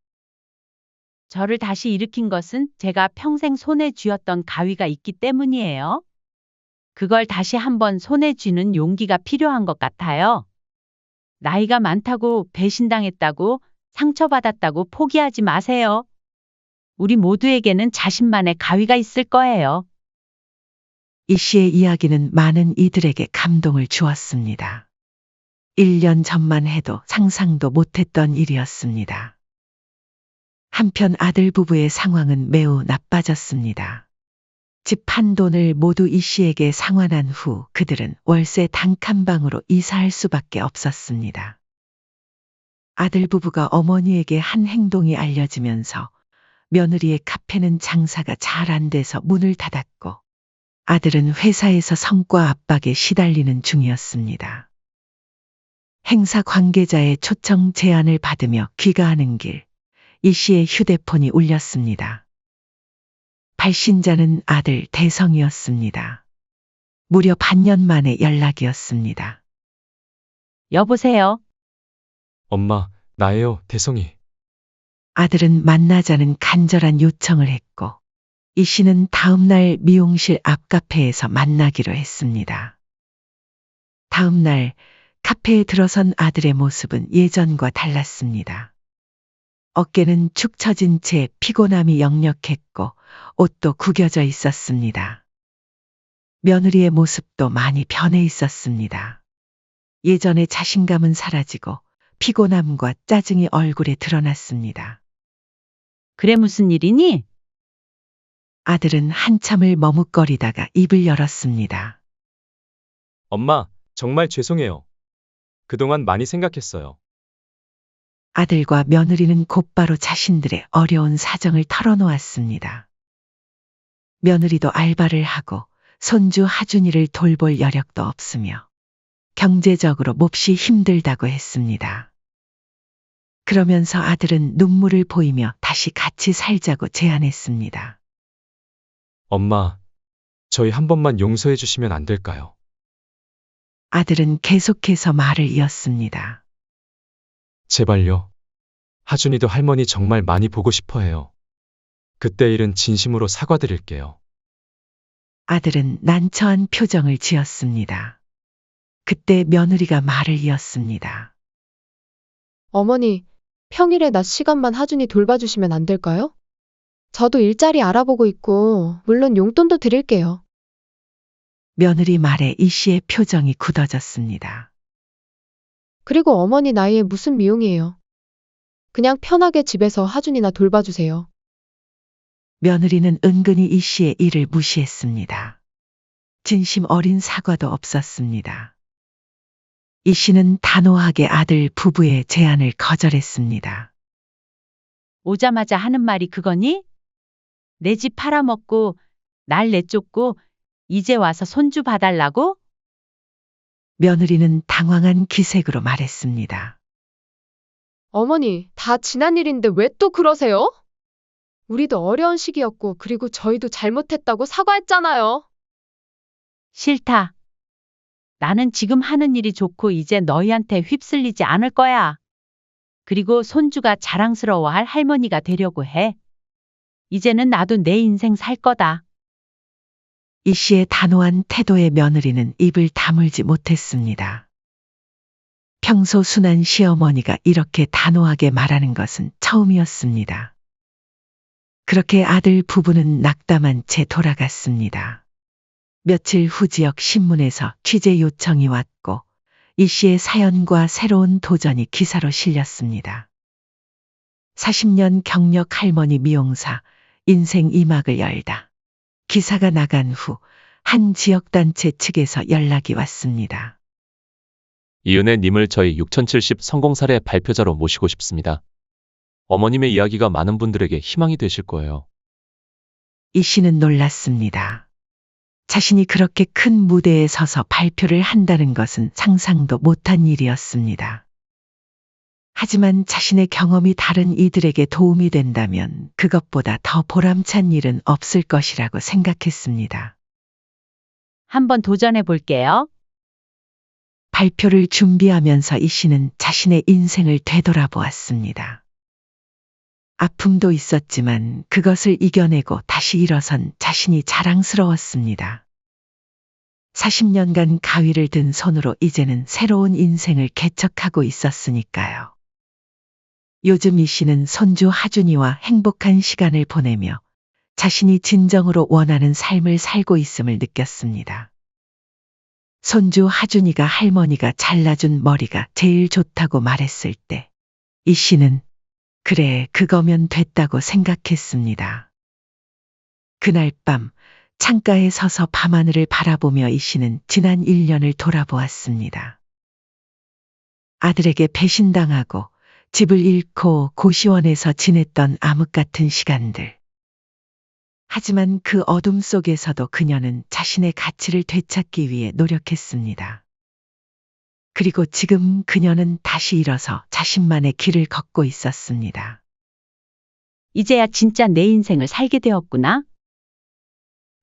저를 다시 일으킨 것은 제가 평생 손에 쥐었던 가위가 있기 때문이에요. 그걸 다시 한번 손에 쥐는 용기가 필요한 것 같아요. 나이가 많다고 배신당했다고 상처받았다고 포기하지 마세요. 우리 모두에게는 자신만의 가위가 있을 거예요. 이 씨의 이야기는 많은 이들에게 감동을 주었습니다. 1년 전만 해도 상상도 못했던 일이었습니다. 한편 아들 부부의 상황은 매우 나빠졌습니다. 집 한 돈을 모두 이 씨에게 상환한 후 그들은 월세 단칸방으로 이사할 수밖에 없었습니다. 아들 부부가 어머니에게 한 행동이 알려지면서 며느리의 카페는 장사가 잘 안 돼서 문을 닫았고 아들은 회사에서 성과 압박에 시달리는 중이었습니다. 행사 관계자의 초청 제안을 받으며 귀가하는 길, 이 씨의 휴대폰이 울렸습니다. 발신자는 아들 대성이었습니다. 무려 반년 만의 연락이었습니다. 여보세요? 엄마, 나예요, 대성이. 아들은 만나자는 간절한 요청을 했고, 이 씨는 다음 날 미용실 앞 카페에서 만나기로 했습니다. 다음 날 카페에 들어선 아들의 모습은 예전과 달랐습니다. 어깨는 축 처진 채 피곤함이 역력했고 옷도 구겨져 있었습니다. 며느리의 모습도 많이 변해 있었습니다. 예전의 자신감은 사라지고 피곤함과 짜증이 얼굴에 드러났습니다. 그래 무슨 일이니? 아들은 한참을 머뭇거리다가 입을 열었습니다. 엄마, 정말 죄송해요. 그동안 많이 생각했어요. 아들과 며느리는 곧바로 자신들의 어려운 사정을 털어놓았습니다. 며느리도 알바를 하고 손주 하준이를 돌볼 여력도 없으며 경제적으로 몹시 힘들다고 했습니다. 그러면서 아들은 눈물을 보이며 다시 같이 살자고 제안했습니다. 엄마, 저희 한 번만 용서해 주시면 안 될까요? 아들은 계속해서 말을 이었습니다. 제발요. 하준이도 할머니 정말 많이 보고 싶어 해요. 그때 일은 진심으로 사과드릴게요. 아들은 난처한 표정을 지었습니다. 그때 며느리가 말을 이었습니다. 어머니, 평일에 낮 시간만 하준이 돌봐주시면 안 될까요? 저도 일자리 알아보고 있고, 물론 용돈도 드릴게요. 며느리 말에 이 씨의 표정이 굳어졌습니다. 그리고 어머니 나이에 무슨 미용이에요. 그냥 편하게 집에서 하준이나 돌봐주세요. 며느리는 은근히 이 씨의 일을 무시했습니다. 진심 어린 사과도 없었습니다. 이 씨는 단호하게 아들 부부의 제안을 거절했습니다. 오자마자 하는 말이 그거니? 내 집 팔아먹고 날 내쫓고 이제 와서 손주 봐달라고? 며느리는 당황한 기색으로 말했습니다. 어머니, 다 지난 일인데 왜 또 그러세요? 우리도 어려운 시기였고, 그리고 저희도 잘못했다고 사과했잖아요. 싫다. 나는 지금 하는 일이 좋고 이제 너희한테 휩쓸리지 않을 거야. 그리고 손주가 자랑스러워할 할머니가 되려고 해. 이제는 나도 내 인생 살 거다. 이 씨의 단호한 태도에 며느리는 입을 다물지 못했습니다. 평소 순한 시어머니가 이렇게 단호하게 말하는 것은 처음이었습니다. 그렇게 아들 부부는 낙담한 채 돌아갔습니다. 며칠 후 지역 신문에서 취재 요청이 왔고 이 씨의 사연과 새로운 도전이 기사로 실렸습니다. 40년 경력 할머니 미용사, 인생 2막을 열다. 기사가 나간 후 한 지역단체 측에서 연락이 왔습니다. 이은혜님을 저희 6070 성공사례 발표자로 모시고 싶습니다. 어머님의 이야기가 많은 분들에게 희망이 되실 거예요. 이 씨는 놀랐습니다. 자신이 그렇게 큰 무대에 서서 발표를 한다는 것은 상상도 못한 일이었습니다. 하지만 자신의 경험이 다른 이들에게 도움이 된다면 그것보다 더 보람찬 일은 없을 것이라고 생각했습니다. 한번 도전해 볼게요. 발표를 준비하면서 이 씨는 자신의 인생을 되돌아보았습니다. 아픔도 있었지만 그것을 이겨내고 다시 일어선 자신이 자랑스러웠습니다. 40년간 가위를 든 손으로 이제는 새로운 인생을 개척하고 있었으니까요. 요즘 이 씨는 손주 하준이와 행복한 시간을 보내며 자신이 진정으로 원하는 삶을 살고 있음을 느꼈습니다. 손주 하준이가 할머니가 잘라준 머리가 제일 좋다고 말했을 때 이 씨는 그래, 그거면 됐다고 생각했습니다. 그날 밤 창가에 서서 밤하늘을 바라보며 이 씨는 지난 1년을 돌아보았습니다. 아들에게 배신당하고 집을 잃고 고시원에서 지냈던 암흑 같은 시간들. 하지만 그 어둠 속에서도 그녀는 자신의 가치를 되찾기 위해 노력했습니다. 그리고 지금 그녀는 다시 일어서 자신만의 길을 걷고 있었습니다. 이제야 진짜 내 인생을 살게 되었구나.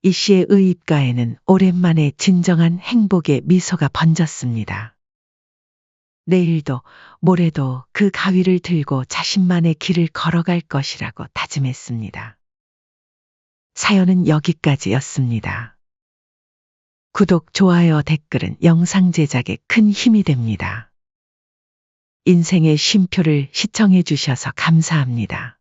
이 씨의 의입가에는 오랜만에 진정한 행복의 미소가 번졌습니다. 내일도 모레도 그 가위를 들고 자신만의 길을 걸어갈 것이라고 다짐했습니다. 사연은 여기까지였습니다. 구독, 좋아요, 댓글은 영상 제작에 큰 힘이 됩니다. 인생의 쉼표를 시청해 주셔서 감사합니다.